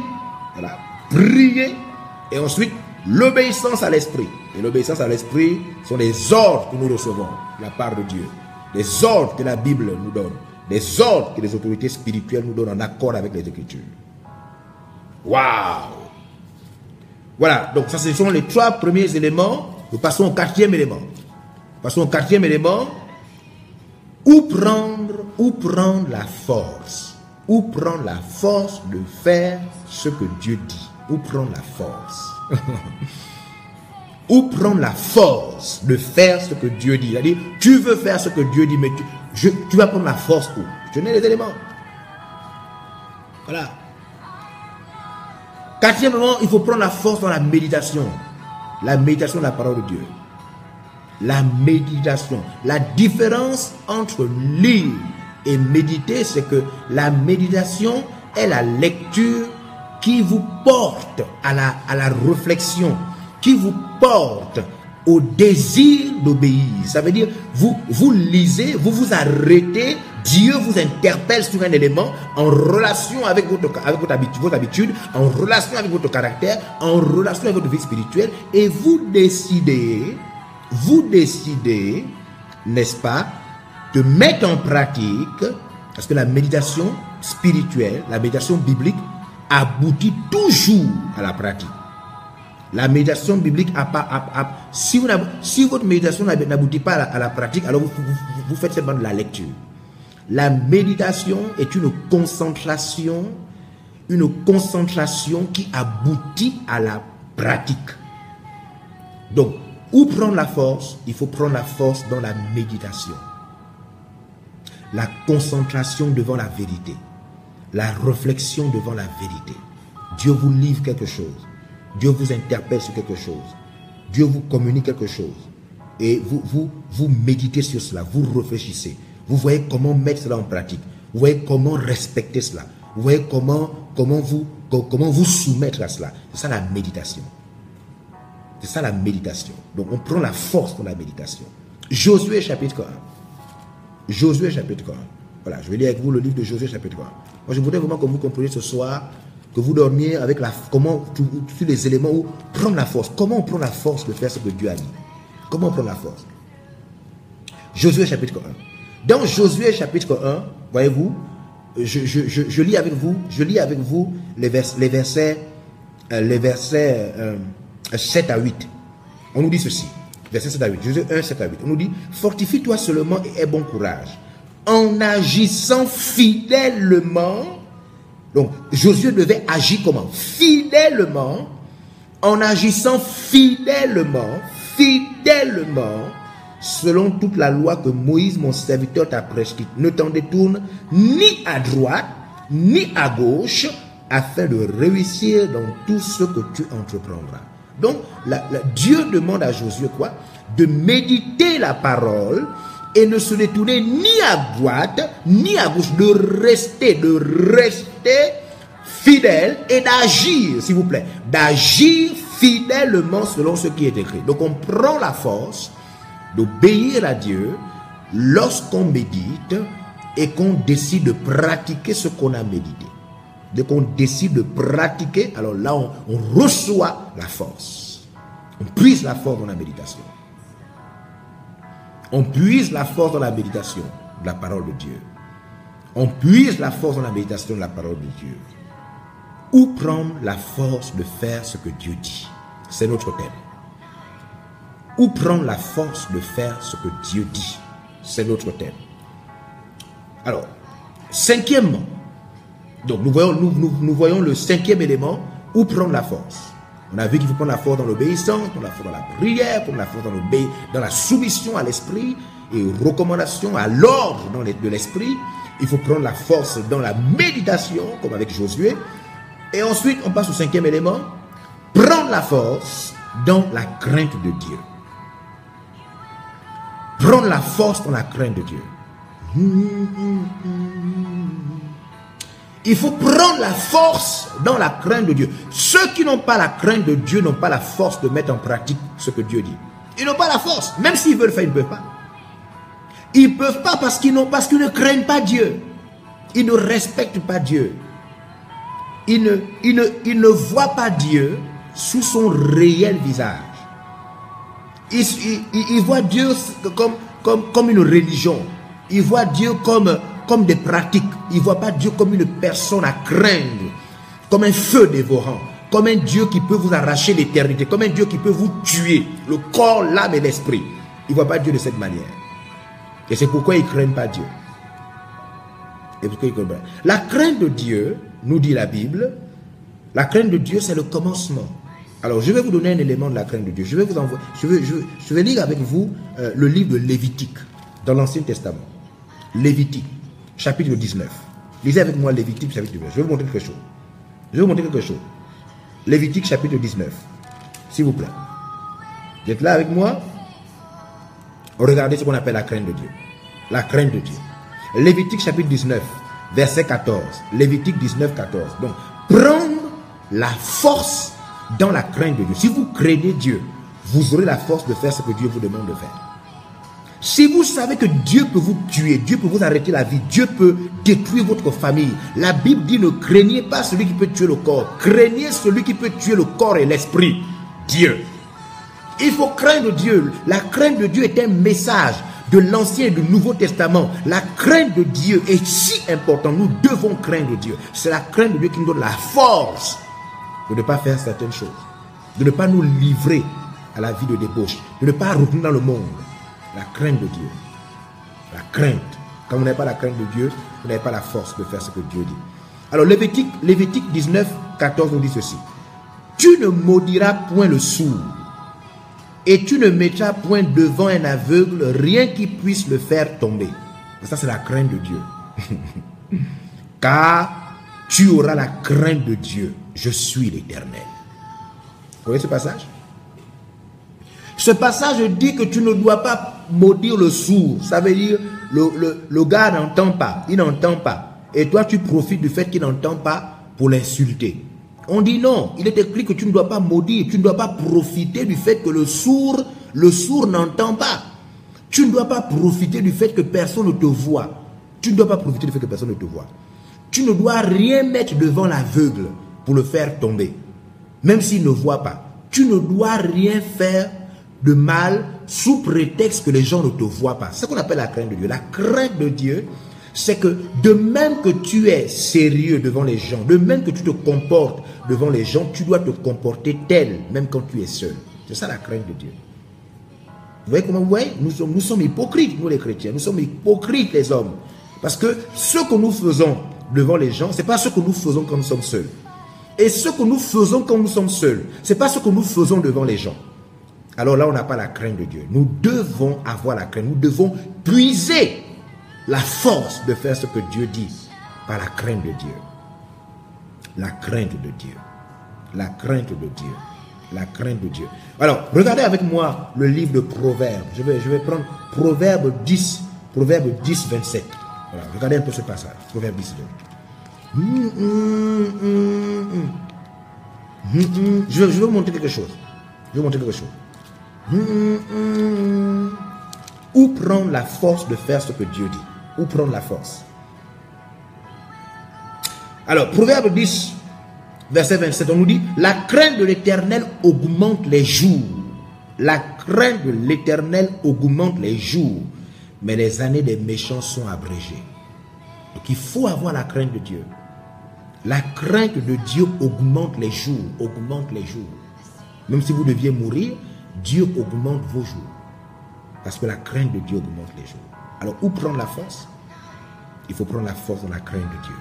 voilà, prier, et ensuite l'obéissance à l'esprit. Et l'obéissance à l'esprit sont les ordres que nous recevons de la part de Dieu, les ordres que la Bible nous donne, les ordres que les autorités spirituelles nous donnent en accord avec les Écritures. Waouh! Voilà, donc ça ce sont les 3 premiers éléments. Nous passons au 4e élément. Passons au 4e élément. Où prendre la force? Où prendre la force de faire ce que Dieu dit? Où prendre la force? Où prendre la force de faire ce que Dieu dit? C'est-à-dire, tu veux faire ce que Dieu dit, mais tu vas prendre la force où? Je n'ai les éléments. Voilà. 4e, il faut prendre la force dans la méditation. La méditation de la parole de Dieu. La méditation. La différence entre lire et méditer, c'est que la méditation est la lecture qui vous porte à la réflexion, qui vous porte au désir d'obéir. Ça veut dire, vous lisez, vous vous arrêtez, Dieu vous interpelle sur un élément en relation avec vos habitudes, en relation avec votre caractère, en relation avec votre vie spirituelle, et vous décidez, n'est-ce pas, de mettre en pratique, parce que la méditation spirituelle, la méditation biblique, aboutit toujours à la pratique. La méditation biblique si votre méditation n'aboutit pas à la pratique, alors vous faites seulement de la lecture. La méditation est une concentration qui aboutit à la pratique. Donc, où prendre la force? Il faut prendre la force dans la méditation. La concentration devant la vérité. La réflexion devant la vérité. Dieu vous livre quelque chose. Dieu vous interpelle sur quelque chose. Dieu vous communique quelque chose. Et vous méditez sur cela. Vous réfléchissez. Vous voyez comment mettre cela en pratique. Vous voyez comment respecter cela. Vous voyez comment vous soumettre à cela. C'est ça la méditation. C'est ça la méditation. Donc on prend la force pour la méditation. Josué chapitre 1. Josué chapitre 1. Voilà, je vais lire avec vous le livre de Josué chapitre 1. Moi je voudrais vraiment que vous compreniez ce soir, que vous dormiez avec tous les éléments où prendre la force. Comment on prend la force de faire ce que Dieu a dit? Comment on prend la force? Josué chapitre 1. Dans Josué chapitre 1, voyez-vous, je lis avec vous les versets 7 à 8. On nous dit ceci. Verset 7 à 8. Josué 1, 7 à 8. On nous dit, fortifie-toi seulement et aie bon courage. En agissant fidèlement. Donc, Josué devait agir comment? Fidèlement. En agissant fidèlement. Selon toute la loi que Moïse, mon serviteur, t'a prescrite. Ne t'en détourne ni à droite, ni à gauche, afin de réussir dans tout ce que tu entreprendras. Donc, Dieu demande à Josué quoi? De méditer la parole et ne se détourner ni à droite, ni à gauche, de rester fidèle et d'agir, s'il vous plaît, d'agir fidèlement selon ce qui est écrit. Donc, on prend la force d'obéir à Dieu lorsqu'on médite et qu'on décide de pratiquer ce qu'on a médité. Dès qu'on décide de pratiquer, alors là, on reçoit la force. On puise la force dans la méditation. On puise la force dans la méditation de la parole de Dieu. On puise la force dans la méditation de la parole de Dieu. Où prendre la force de faire ce que Dieu dit? C'est notre thème. Où prendre la force de faire ce que Dieu dit? C'est notre thème. Alors, cinquièmement, donc nous voyons le 5e élément, où prendre la force. On a vu qu'il faut prendre la force dans l'obéissance, prendre la force dans la prière, prendre la force dans la soumission à l'esprit et recommandation à l'ordre de l'esprit. Il faut prendre la force dans la méditation, comme avec Josué. Et ensuite, on passe au 5e élément. Prendre la force dans la crainte de Dieu. Prendre la force dans la crainte de Dieu. Il faut prendre la force dans la crainte de Dieu. Ceux qui n'ont pas la crainte de Dieu n'ont pas la force de mettre en pratique ce que Dieu dit. Ils n'ont pas la force. Même s'ils veulent faire, ils ne peuvent pas. Ils ne peuvent pas parce qu'ils ne craignent pas Dieu. Ils ne respectent pas Dieu. Ils ne voient pas Dieu sous son réel visage. Ils voient Dieu comme une religion. Ils voient Dieu comme des pratiques. Ils ne voient pas Dieu comme une personne à craindre, comme un feu dévorant, comme un Dieu qui peut vous arracher l'éternité, comme un Dieu qui peut vous tuer, le corps, l'âme et l'esprit. Ils ne voient pas Dieu de cette manière. Et c'est pourquoi ils ne craignent pas Dieu. Et pourquoi ils craignent pas. La crainte de Dieu, nous dit la Bible, la crainte de Dieu, c'est le commencement. Alors, je vais vous donner un élément de la crainte de Dieu. Je vais lire avec vous le livre de Lévitique, dans l'Ancien Testament. Lévitique, chapitre 19. Lisez avec moi Lévitique, chapitre 19. Je vais vous montrer quelque chose. Lévitique, chapitre 19. S'il vous plaît. Vous êtes là avec moi? Regardez ce qu'on appelle la crainte de Dieu. La crainte de Dieu. Lévitique, chapitre 19, verset 14. Lévitique 19, 14. Donc, prendre la force dans la crainte de Dieu. Si vous craignez Dieu, vous aurez la force de faire ce que Dieu vous demande de faire. Si vous savez que Dieu peut vous tuer, Dieu peut vous arrêter la vie, Dieu peut détruire votre famille. La Bible dit ne craignez pas celui qui peut tuer le corps. Craignez celui qui peut tuer le corps et l'esprit. Dieu. Il faut craindre Dieu. La crainte de Dieu est un message de l'Ancien et du Nouveau Testament. La crainte de Dieu est si importante. Nous devons craindre Dieu. C'est la crainte de Dieu qui nous donne la force de ne pas faire certaines choses. De ne pas nous livrer à la vie de débauche. De ne pas retourner dans le monde. La crainte de Dieu. La crainte. Quand vous n'avez pas la crainte de Dieu, vous n'avez pas la force de faire ce que Dieu dit. Alors Lévitique 19, 14 nous dit ceci. Tu ne maudiras point le sourd, et tu ne mettras point devant un aveugle rien qui puisse le faire tomber. Et ça, c'est la crainte de Dieu. Car tu auras la crainte de Dieu. Je suis l'Éternel. Vous voyez ce passage? Ce passage dit que tu ne dois pas maudire le sourd. Ça veut dire le gars n'entend pas. Il n'entend pas. Et toi, tu profites du fait qu'il n'entend pas pour l'insulter. On dit non. Il est écrit que tu ne dois pas maudire. Tu ne dois pas profiter du fait que le sourd n'entend pas. Tu ne dois pas profiter du fait que personne ne te voit. Tu ne dois pas profiter du fait que personne ne te voit. Tu ne dois rien mettre devant l'aveugle pour le faire tomber. Même s'il ne voit pas. Tu ne dois rien faire de mal sous prétexte que les gens ne te voient pas. C'est ce qu'on appelle la crainte de Dieu. La crainte de Dieu, c'est que de même que tu es sérieux devant les gens, de même que tu te comportes devant les gens, tu dois te comporter tel, même quand tu es seul. C'est ça la crainte de Dieu. Vous voyez comment vous voyez? Nous sommes hypocrites, nous les chrétiens. Nous sommes hypocrites, les hommes. Parce que ce que nous faisons devant les gens, ce n'est pas ce que nous faisons quand nous sommes seuls. Et ce que nous faisons quand nous sommes seuls, ce n'est pas ce que nous faisons devant les gens. Alors là, on n'a pas la crainte de Dieu. Nous devons avoir la crainte. Nous devons puiser la force de faire ce que Dieu dit par la crainte de Dieu. La crainte de Dieu. La crainte de Dieu. La crainte de Dieu. Alors, regardez avec moi le livre de Proverbes. Je vais prendre Proverbes 10, 27. Voilà, regardez un peu ce passage. Proverbes 10, 27. Je vais vous montrer quelque chose. Où prendre la force de faire ce que Dieu dit? Où prendre la force? Alors, Proverbe 10, verset 27, on nous dit, la crainte de l'Éternel augmente les jours. La crainte de l'Éternel augmente les jours, mais les années des méchants sont abrégées. Donc, il faut avoir la crainte de Dieu. La crainte de Dieu augmente les jours, Même si vous deviez mourir, Dieu augmente vos jours. Parce que la crainte de Dieu augmente les jours. Alors, où prendre la force? Il faut prendre la force dans la crainte de Dieu.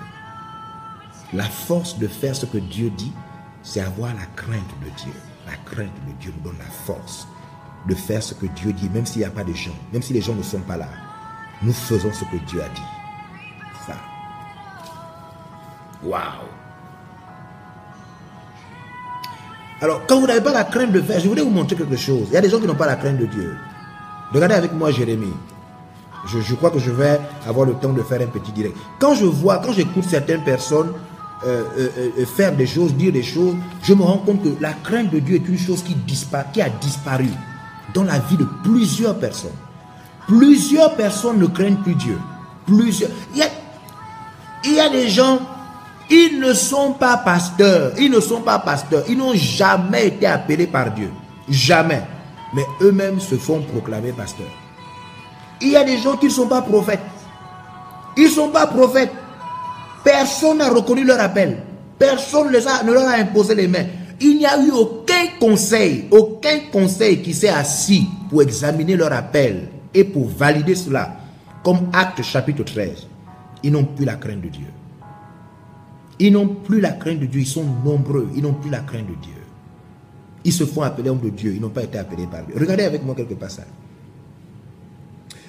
La force de faire ce que Dieu dit, c'est avoir la crainte de Dieu. La crainte de Dieu nous donne la force de faire ce que Dieu dit, même s'il n'y a pas de gens, même si les gens ne sont pas là. Nous faisons ce que Dieu a dit. Ça. Waouh! Alors, quand vous n'avez pas la crainte de faire, je voulais vous montrer quelque chose. Il y a des gens qui n'ont pas la crainte de Dieu. Regardez avec moi Jérémie. Je crois que je vais avoir le temps de faire un petit direct. Quand j'écoute certaines personnes faire des choses, dire des choses, je me rends compte que la crainte de Dieu est une chose qui a disparu dans la vie de plusieurs personnes. Plusieurs personnes ne craignent plus Dieu. Il y a des gens, ils ne sont pas pasteurs. Ils n'ont jamais été appelés par Dieu. Jamais. Mais eux-mêmes se font proclamer pasteurs. Il y a des gens qui ne sont pas prophètes. Ils ne sont pas prophètes. Personne n'a reconnu leur appel. Personne ne leur a imposé les mains. Il n'y a eu aucun conseil qui s'est assis pour examiner leur appel et pour valider cela. Comme Actes chapitre 13. Ils n'ont plus la crainte de Dieu. Ils n'ont plus la crainte de Dieu. Ils sont nombreux. Ils n'ont plus la crainte de Dieu. Ils se font appeler hommes de Dieu. Ils n'ont pas été appelés par Dieu. Regardez avec moi quelques passages.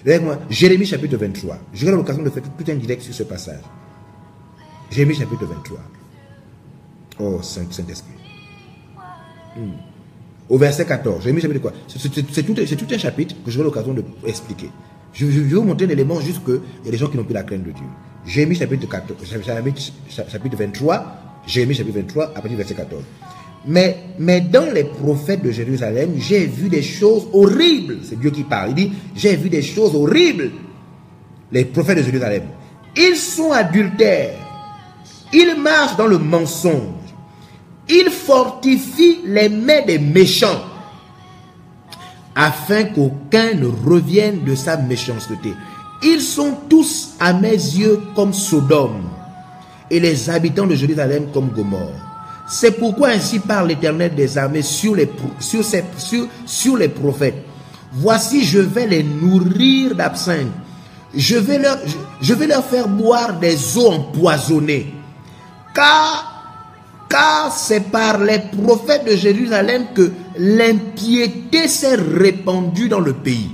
Regardez avec moi Jérémie chapitre 23. J'aurai l'occasion de faire tout un direct sur ce passage. Jérémie chapitre 23. Oh, Saint-Esprit. Au verset 14. Jérémie chapitre quoi? C'est tout un chapitre que j'aurai l'occasion de expliquer. Je vais vous montrer un élément juste qu'il y a des gens qui n'ont plus la crainte de Dieu. Jérémie chapitre 23. Jérémie chapitre 23, à partir du verset 14. Mais dans les prophètes de Jérusalem, j'ai vu des choses horribles. C'est Dieu qui parle. Il dit, j'ai vu des choses horribles. Les prophètes de Jérusalem. Ils sont adultères. Ils marchent dans le mensonge. Ils fortifient les mains des méchants, afin qu'aucun ne revienne de sa méchanceté. Ils sont tous à mes yeux comme Sodome, et les habitants de Jérusalem comme Gomorrhe. C'est pourquoi ainsi parle l'Éternel des armées sur les prophètes. Voici, je vais les nourrir d'absinthe. Je vais leur faire boire des eaux empoisonnées. Car c'est par les prophètes de Jérusalem que l'impiété s'est répandue dans le pays.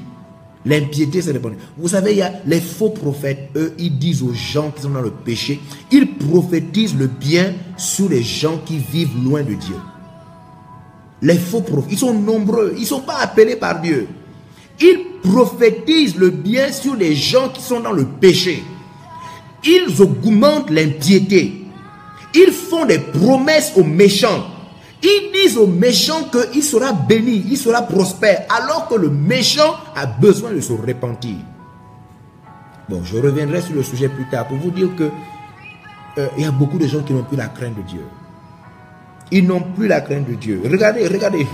L'impiété s'est répandue. Vous savez, il y a les faux prophètes, eux, ils disent aux gens qui sont dans le péché, ils prophétisent le bien sur les gens qui vivent loin de Dieu. Les faux prophètes, ils sont nombreux, ils ne sont pas appelés par Dieu. Ils prophétisent le bien sur les gens qui sont dans le péché. Ils augmentent l'impiété. Ils font des promesses aux méchants. Ils disent aux méchants qu'il sera béni, il sera prospère, alors que le méchant a besoin de se repentir. Bon, je reviendrai sur le sujet plus tard pour vous dire que il y a beaucoup de gens qui n'ont plus la crainte de Dieu. Ils n'ont plus la crainte de Dieu. Regardez.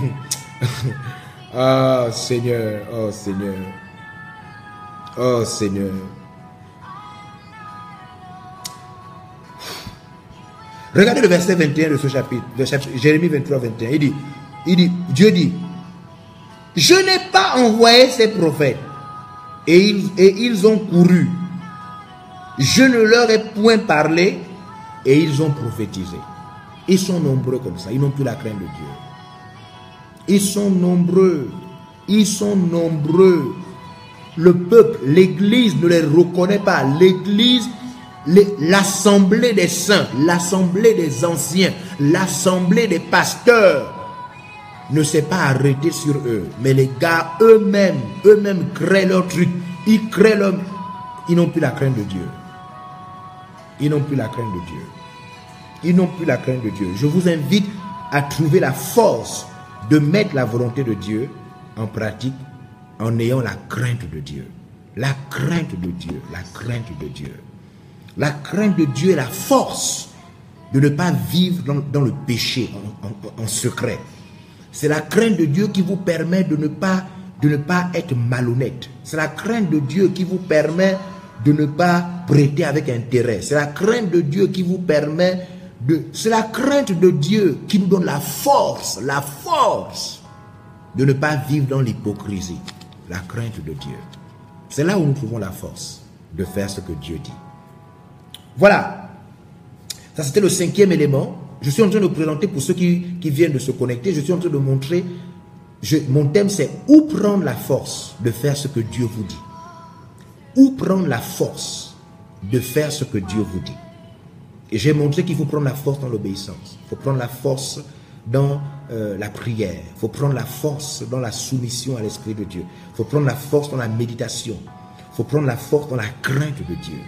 Ah, Seigneur, oh Seigneur, oh Seigneur. Regardez le verset 21 de ce chapitre, Jérémie 23, 21. Dieu dit, je n'ai pas envoyé ces prophètes, et ils ont couru. Je ne leur ai point parlé, et ils ont prophétisé. Ils sont nombreux comme ça, ils n'ont plus la crainte de Dieu. Ils sont nombreux, Le peuple, l'église ne les reconnaît pas. L'église, l'assemblée des saints, l'assemblée des anciens, l'assemblée des pasteurs ne s'est pas arrêtée sur eux. Mais les gars eux-mêmes créent leur truc. Ils créent leur... Ils n'ont plus la crainte de Dieu. Ils n'ont plus la crainte de Dieu. Ils n'ont plus la crainte de Dieu. Je vous invite à trouver la force de mettre la volonté de Dieu en pratique en ayant la crainte de Dieu. La crainte de Dieu. La crainte de Dieu. La crainte de Dieu est la force de ne pas vivre dans le péché en secret. C'est la crainte de Dieu qui vous permet de ne pas être malhonnête. C'est la crainte de Dieu qui vous permet de ne pas prêter avec intérêt. C'est la crainte de Dieu qui vous permet c'est la crainte de Dieu qui nous donne la force de ne pas vivre dans l'hypocrisie. La crainte de Dieu. C'est là où nous trouvons la force de faire ce que Dieu dit. Voilà. Ça, c'était le 5e élément. Je suis en train de présenter pour ceux qui viennent de se connecter. Je suis en train de montrer. Mon thème, c'est où prendre la force de faire ce que Dieu vous dit. Où prendre la force de faire ce que Dieu vous dit. Et j'ai montré qu'il faut prendre la force dans l'obéissance. Il faut prendre la force dans la prière. Il faut prendre la force dans la soumission à l'Esprit de Dieu. Il faut prendre la force dans la méditation. Il faut prendre la force dans la crainte de Dieu.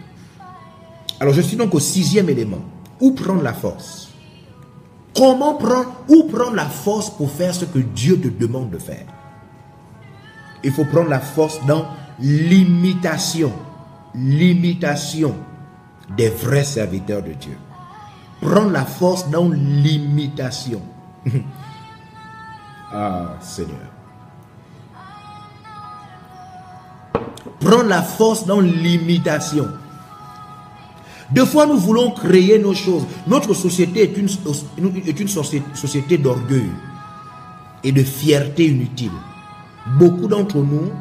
Alors je suis donc au 6e élément. Où prendre la force? Où prendre la force pour faire ce que Dieu te demande de faire? Il faut prendre la force dans l'imitation. L'imitation des vrais serviteurs de Dieu. Prendre la force dans l'imitation. Ah, Seigneur. Prendre la force dans l'imitation. Deux fois, nous voulons créer nos choses. Notre société est une société d'orgueil et de fierté inutile. Beaucoup d'entre nous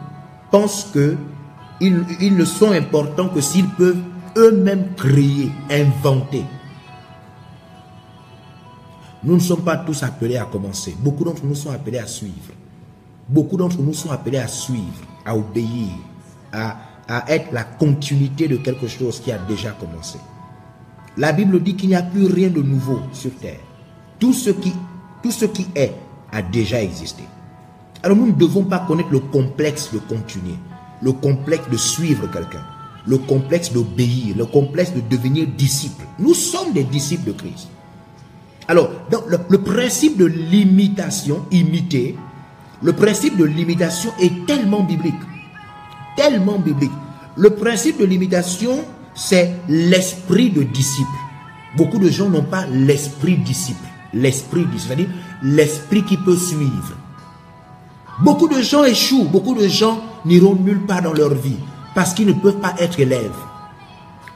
pensent qu'ils ne sont importants que s'ils peuvent eux-mêmes créer, inventer. Nous ne sommes pas tous appelés à commencer. Beaucoup d'entre nous sont appelés à suivre. Beaucoup d'entre nous sont appelés à suivre, à obéir, à être la continuité de quelque chose qui a déjà commencé. La Bible dit qu'il n'y a plus rien de nouveau sur terre. Tout ce qui est a déjà existé. Alors nous ne devons pas connaître le complexe de continuer, le complexe de suivre quelqu'un, le complexe d'obéir, le complexe de devenir disciple. Nous sommes des disciples de Christ. Alors, le principe de l'imitation, imiter, le principe de l'imitation est tellement biblique. Tellement biblique. Le principe de l'imitation, c'est l'esprit de disciple. Beaucoup de gens n'ont pas l'esprit disciple. L'esprit disciple, c'est-à-dire l'esprit qui peut suivre. Beaucoup de gens échouent, beaucoup de gens n'iront nulle part dans leur vie parce qu'ils ne peuvent pas être élèves.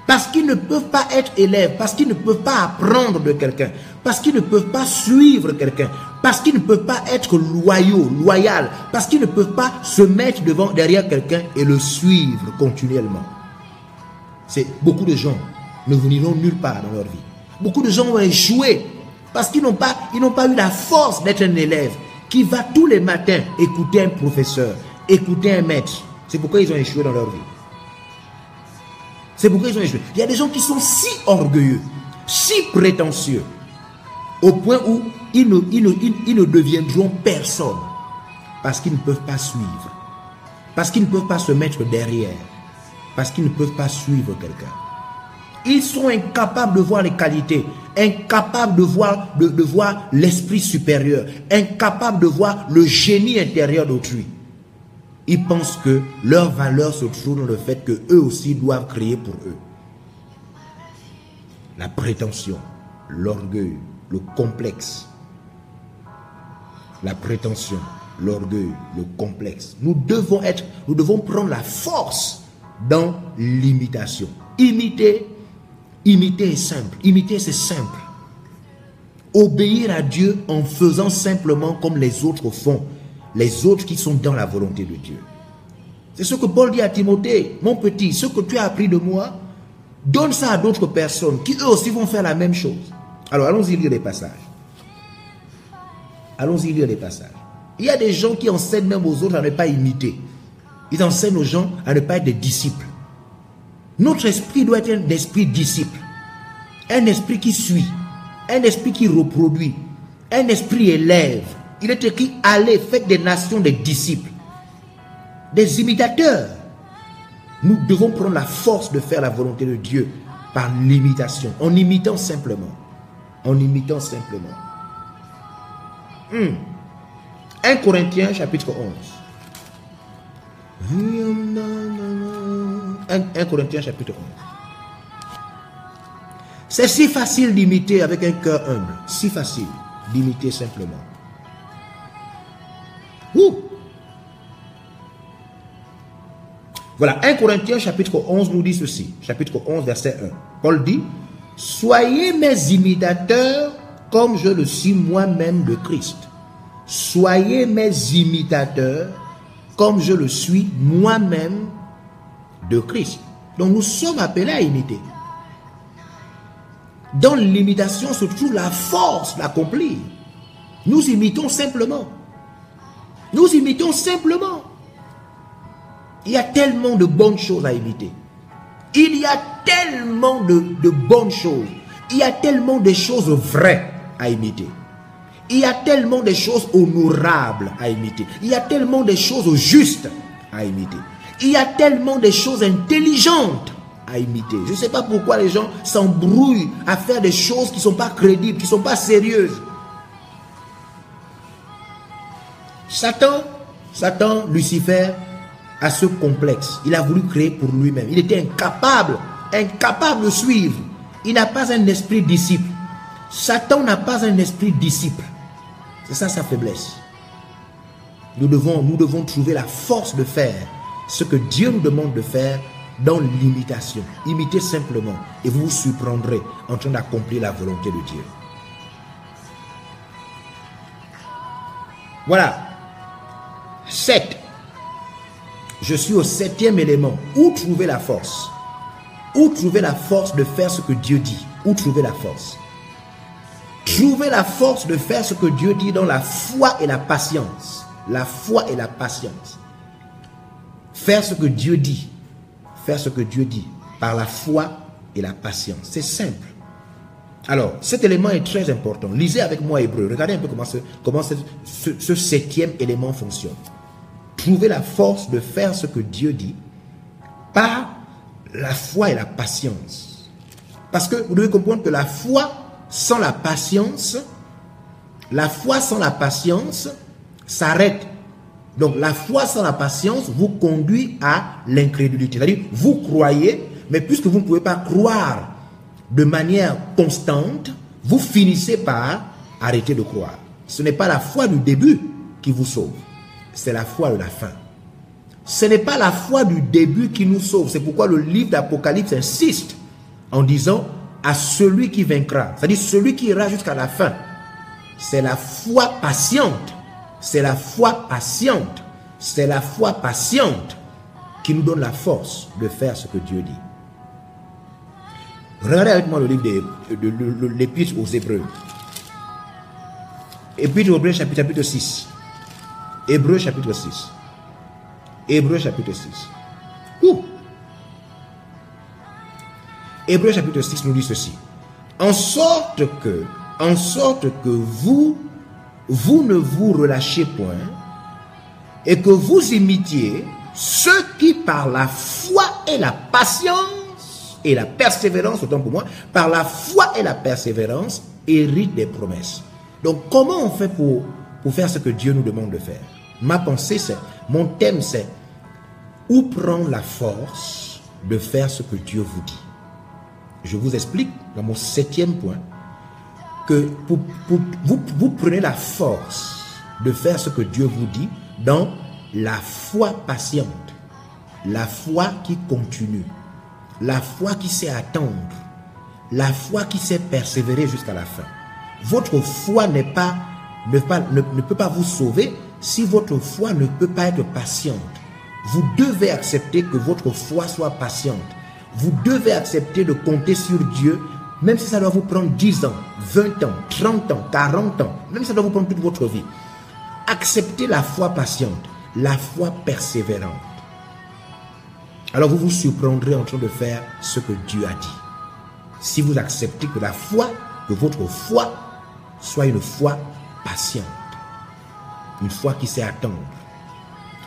Parce qu'ils ne peuvent pas être élèves, parce qu'ils ne peuvent pas apprendre de quelqu'un, parce qu'ils ne peuvent pas suivre quelqu'un, parce qu'ils ne peuvent pas être loyal, parce qu'ils ne peuvent pas se mettre derrière quelqu'un et le suivre continuellement. Beaucoup de gens ne n'iront nulle part dans leur vie. Beaucoup de gens ont échoué parce qu'ils n'ont pas eu la force d'être un élève qui va tous les matins écouter un professeur, écouter un maître. C'est pourquoi ils ont échoué dans leur vie. C'est pourquoi ils ont échoué. Il y a des gens qui sont si orgueilleux, si prétentieux, au point où ils ne deviendront personne parce qu'ils ne peuvent pas suivre, parce qu'ils ne peuvent pas se mettre derrière, parce qu'ils ne peuvent pas suivre quelqu'un. Ils sont incapables de voir les qualités, incapables de voir l'esprit supérieur, incapables de voir le génie intérieur d'autrui. Ils pensent que leur valeur se trouve dans le fait qu'eux aussi doivent créer pour eux. La prétention, l'orgueil, le complexe. La prétention, l'orgueil, le complexe. Nous devons prendre la force dans l'imitation. Imiter est simple. Imiter, c'est simple. Obéir à Dieu en faisant simplement comme les autres font. Les autres qui sont dans la volonté de Dieu. C'est ce que Paul dit à Timothée. Mon petit, ce que tu as appris de moi, donne ça à d'autres personnes qui eux aussi vont faire la même chose. Alors allons-y lire les passages. Allons-y lire les passages. Il y a des gens qui enseignent même aux autres à ne pas imiter. Ils enseignent aux gens à ne pas être des disciples. Notre esprit doit être un esprit disciple. Un esprit qui suit. Un esprit qui reproduit. Un esprit élève. Il est écrit, allez, faites des nations des disciples, des imitateurs. Nous devons prendre la force de faire la volonté de Dieu par l'imitation, en imitant simplement. En imitant simplement. 1 Corinthiens chapitre 11. 1 Corinthiens chapitre 11. C'est si facile d'imiter avec un cœur humble. Si facile d'imiter simplement. Voilà, 1 Corinthiens chapitre 11 nous dit ceci, chapitre 11 verset 1. Paul dit, soyez mes imitateurs comme je le suis moi-même de Christ. Soyez mes imitateurs comme je le suis moi-même de Christ. Donc nous sommes appelés à imiter. Dans l'imitation se trouve la force d'accomplir. Nous imitons simplement. Nous imitons simplement. Il y a tellement de bonnes choses à imiter. Il y a tellement de bonnes choses. Il y a tellement de choses vraies à imiter. Il y a tellement de choses honorables à imiter. Il y a tellement de choses justes à imiter. Il y a tellement de choses intelligentes à imiter. Je ne sais pas pourquoi les gens s'embrouillent à faire des choses qui ne sont pas crédibles, qui ne sont pas sérieuses. Satan, Lucifer, a ce complexe. Il a voulu créer pour lui-même. Il était incapable de suivre. Il n'a pas un esprit disciple. Satan n'a pas un esprit disciple. C'est ça sa faiblesse. Nous devons trouver la force de faire ce que Dieu nous demande de faire dans l'imitation. Imitez simplement et vous vous surprendrez en train d'accomplir la volonté de Dieu. Voilà. 7. Je suis au 7e élément. Où trouver la force? Où trouver la force de faire ce que Dieu dit? Où trouver la force? Trouver la force de faire ce que Dieu dit dans la foi et la patience. La foi et la patience. Faire ce que Dieu dit. Faire ce que Dieu dit par la foi et la patience. C'est simple. Alors, cet élément est très important. Lisez avec moi Hébreu. Regardez un peu comment ce 7e élément fonctionne. Trouver la force de faire ce que Dieu dit par la foi et la patience. Parce que vous devez comprendre que la foi sans la patience s'arrête. Donc la foi sans la patience vous conduit à l'incrédulité. C'est-à-dire, vous croyez, mais puisque vous ne pouvez pas croire de manière constante, vous finissez par arrêter de croire. Ce n'est pas la foi du début qui vous sauve. C'est la foi de la fin. Ce n'est pas la foi du début qui nous sauve. C'est pourquoi le livre d'Apocalypse insiste en disant à celui qui vaincra, c'est-à-dire celui qui ira jusqu'à la fin. C'est la foi patiente. C'est la foi patiente. C'est la foi patiente qui nous donne la force de faire ce que Dieu dit. Regardez avec moi le livre de l'Épître aux Hébreux. Épître aux Hébreux chapitre 6. Hébreux chapitre 6. Hébreux chapitre 6. Hébreux chapitre 6 nous dit ceci. En sorte que vous ne vous relâchez point et que vous imitiez ceux qui par la foi et la patience et la persévérance, autant pour moi, par la foi et la persévérance héritent des promesses. Donc comment on fait pour faire ce que Dieu nous demande de faire? Ma pensée c'est, mon thème c'est, où prendre la force de faire ce que Dieu vous dit? Je vous explique dans mon 7e point que vous prenez la force de faire ce que Dieu vous dit dans la foi patiente, la foi qui continue, la foi qui sait attendre, la foi qui sait persévérer jusqu'à la fin. Votre foi ne peut pas vous sauver si votre foi ne peut pas être patiente. Vous devez accepter que votre foi soit patiente. Vous devez accepter de compter sur Dieu, même si ça doit vous prendre 10 ans, 20 ans, 30 ans, 40 ans, même si ça doit vous prendre toute votre vie. Acceptez la foi patiente, la foi persévérante. Alors vous vous surprendrez en train de faire ce que Dieu a dit. Si vous acceptez que votre foi soit une foi patiente, une foi qui sait attendre.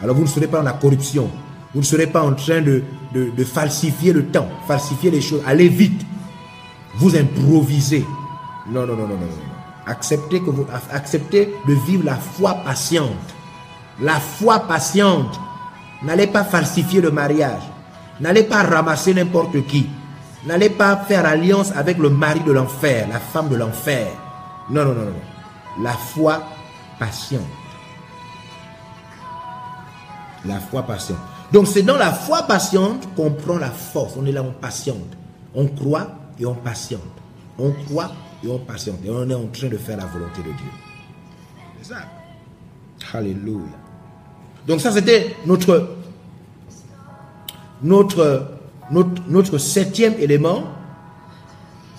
Alors vous ne serez pas dans la corruption, vous ne serez pas en train de falsifier le temps, falsifier les choses, allez vite, vous improvisez. Non. Acceptez de vivre la foi patiente. La foi patiente. N'allez pas falsifier le mariage. N'allez pas ramasser n'importe qui. N'allez pas faire alliance avec le mari de l'enfer, la femme de l'enfer. Non. La foi patiente. La foi patiente. Donc c'est dans la foi patiente qu'on prend la force. On est là, on patiente. On croit et on patiente. On croit et on patiente. Et on est en train de faire la volonté de Dieu. C'est ça. Alléluia. Donc ça c'était notre 7e élément.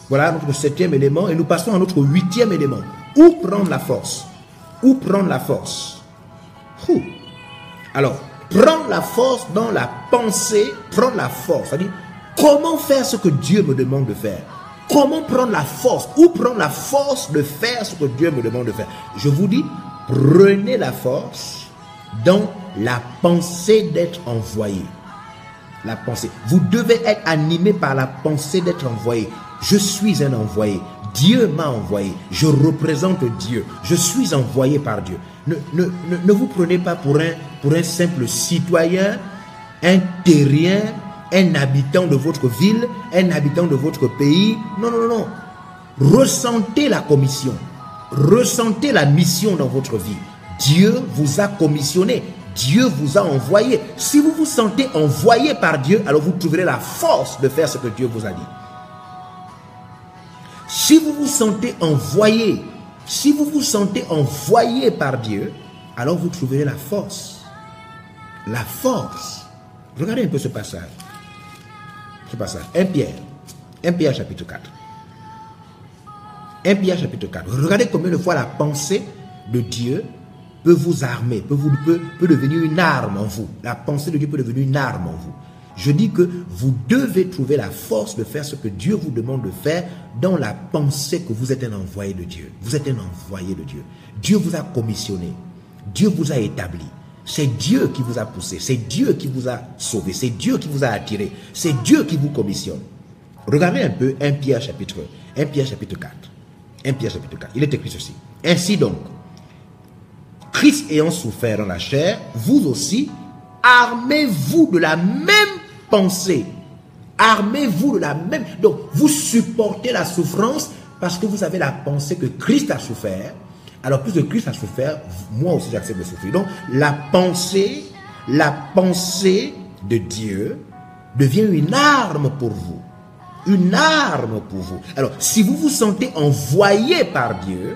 Voilà notre 7e élément. Et nous passons à notre 8e élément. Où prendre la force? Où prendre la force? Alors, prendre la force dans la pensée, prendre la force. C'est-à-dire, comment faire ce que Dieu me demande de faire? Comment prendre la force? Où prendre la force de faire ce que Dieu me demande de faire? Je vous dis, prenez la force dans la pensée d'être envoyé. La pensée. Vous devez être animé par la pensée d'être envoyé. Je suis un envoyé. Dieu m'a envoyé. Je représente Dieu. Je suis envoyé par Dieu. Ne vous prenez pas pour un simple citoyen, un terrien, un habitant de votre ville, un habitant de votre pays. Non, non, non. Ressentez la commission. Ressentez la mission dans votre vie. Dieu vous a commissionné. Dieu vous a envoyé. Si vous vous sentez envoyé par Dieu, alors vous trouverez la force de faire ce que Dieu vous a dit. Si vous vous sentez envoyé, par Dieu, alors vous trouverez la force. La force. Regardez un peu ce passage. 1 Pierre chapitre 4. 1 Pierre chapitre 4. Regardez combien de fois la pensée de Dieu peut vous armer, peut devenir une arme en vous. La pensée de Dieu peut devenir une arme en vous. Je dis que vous devez trouver la force de faire ce que Dieu vous demande de faire dans la pensée que vous êtes un envoyé de Dieu. Vous êtes un envoyé de Dieu. Dieu vous a commissionné. Dieu vous a établi. C'est Dieu qui vous a poussé. C'est Dieu qui vous a sauvé. C'est Dieu qui vous a attiré. C'est Dieu qui vous commissionne. Regardez un peu 1 Pierre chapitre 4. 1 Pierre chapitre 4. Il est écrit ceci. Ainsi donc, Christ ayant souffert dans la chair, vous aussi, armez-vous de la même pensée. Armez-vous de la même... Donc, vous supportez la souffrance parce que vous avez la pensée que Christ a souffert. Alors, puisque Christ a souffert, moi aussi j'accepte de souffrir. Donc, la pensée de Dieu devient une arme pour vous. Une arme pour vous. Alors, si vous vous sentez envoyé par Dieu,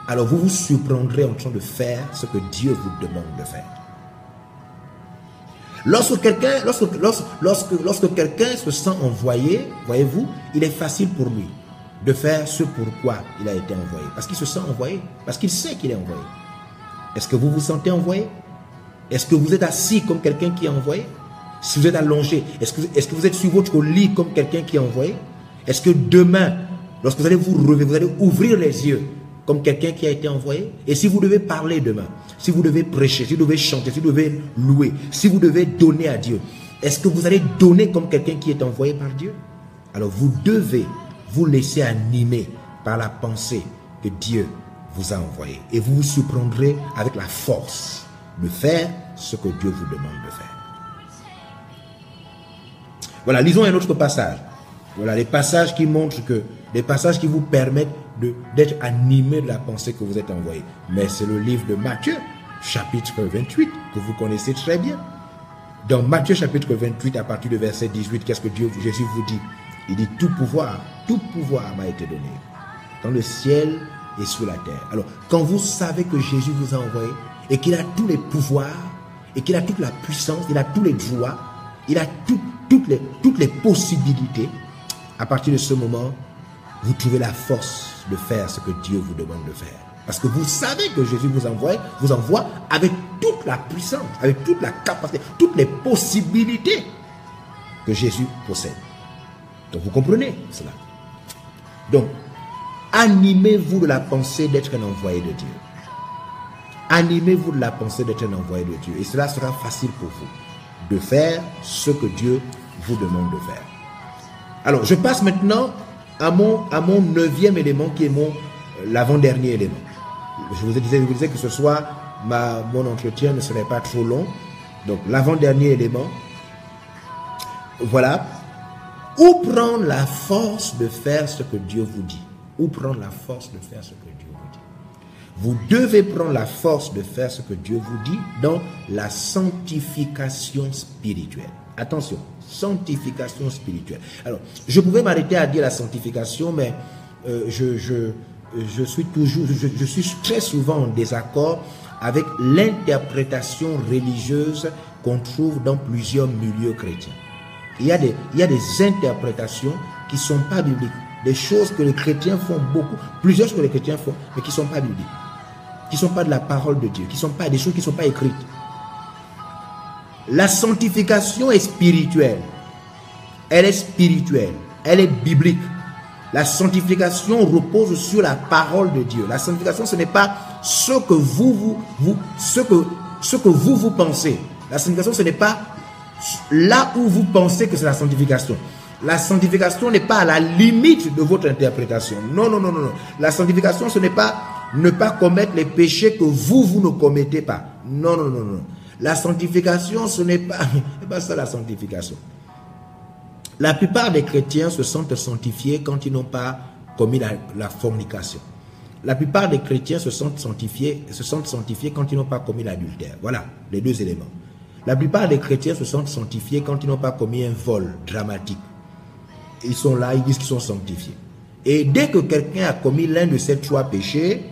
alors vous vous surprendrez en train de faire ce que Dieu vous demande de faire. Lorsque quelqu'un se sent envoyé, voyez-vous, il est facile pour lui de faire ce pourquoi il a été envoyé. Parce qu'il se sent envoyé, parce qu'il sait qu'il est envoyé. Est-ce que vous vous sentez envoyé? Est-ce que vous êtes assis comme quelqu'un qui est envoyé? Si vous êtes allongé, est-ce que vous êtes sur votre lit comme quelqu'un qui est envoyé? Est-ce que demain, lorsque vous allez vous relever, vous allez ouvrir les yeux comme quelqu'un qui a été envoyé? Et si vous devez parler demain, si vous devez prêcher, si vous devez chanter, si vous devez louer, si vous devez donner à Dieu, est-ce que vous allez donner comme quelqu'un qui est envoyé par Dieu? Alors vous devez vous laisser animer par la pensée que Dieu vous a envoyé. Et vous vous surprendrez avec la force de faire ce que Dieu vous demande de faire. Voilà, lisons un autre passage. Voilà, les passages qui montrent que, les passages qui vous permettent d'être animé de la pensée que vous êtes envoyé. Mais c'est le livre de Matthieu, chapitre 28, que vous connaissez très bien. Dans Matthieu, chapitre 28, à partir du verset 18, qu'est-ce que Jésus vous dit? Il dit, tout pouvoir m'a été donné, dans le ciel et sur la terre. Alors, quand vous savez que Jésus vous a envoyé, et qu'il a tous les pouvoirs, et qu'il a toute la puissance, il a tous les droits, il a toutes les possibilités, à partir de ce moment, vous trouvez la force de faire ce que Dieu vous demande de faire. Parce que vous savez que Jésus vous envoie avec toute la puissance, avec toute la capacité, toutes les possibilités que Jésus possède. Donc vous comprenez cela. Donc, animez-vous de la pensée d'être un envoyé de Dieu. Animez-vous de la pensée d'être un envoyé de Dieu. Et cela sera facile pour vous de faire ce que Dieu vous demande de faire. Alors, je passe maintenant à mon 9e élément qui est l'avant-dernier élément. Je vous disais que ce soir, mon entretien ne serait pas trop long. Donc, l'avant-dernier élément, voilà. Où prendre la force de faire ce que Dieu vous dit? Où prendre la force de faire ce que Dieu vous dit? Vous devez prendre la force de faire ce que Dieu vous dit dans la sanctification spirituelle. Attention, sanctification spirituelle. Alors, je pouvais m'arrêter à dire la sanctification, mais je suis très souvent en désaccord avec l'interprétation religieuse qu'on trouve dans plusieurs milieux chrétiens. Il y a des interprétations qui ne sont pas bibliques. Des choses que les chrétiens font beaucoup, plusieurs choses que les chrétiens font, mais qui ne sont pas bibliques. Qui ne sont pas de la parole de Dieu, qui ne sont pas des choses qui ne sont pas écrites. La sanctification est spirituelle. Elle est spirituelle. Elle est biblique. La sanctification repose sur la parole de Dieu. La sanctification, ce n'est pas ce que vous pensez. La sanctification, ce n'est pas là où vous pensez que c'est la sanctification. La sanctification n'est pas à la limite de votre interprétation. Non, non, non, non, non. La sanctification, ce n'est pas ne pas commettre les péchés que vous ne commettez pas. Non, non, non, non. La sanctification, ce n'est pas ça la sanctification. La plupart des chrétiens se sentent sanctifiés quand ils n'ont pas commis la fornication. La plupart des chrétiens se sentent sanctifiés quand ils n'ont pas commis l'adultère. Voilà les deux éléments. La plupart des chrétiens se sentent sanctifiés quand ils n'ont pas commis un vol dramatique. Ils sont là, ils disent qu'ils sont sanctifiés. Et dès que quelqu'un a commis l'un de ces trois péchés,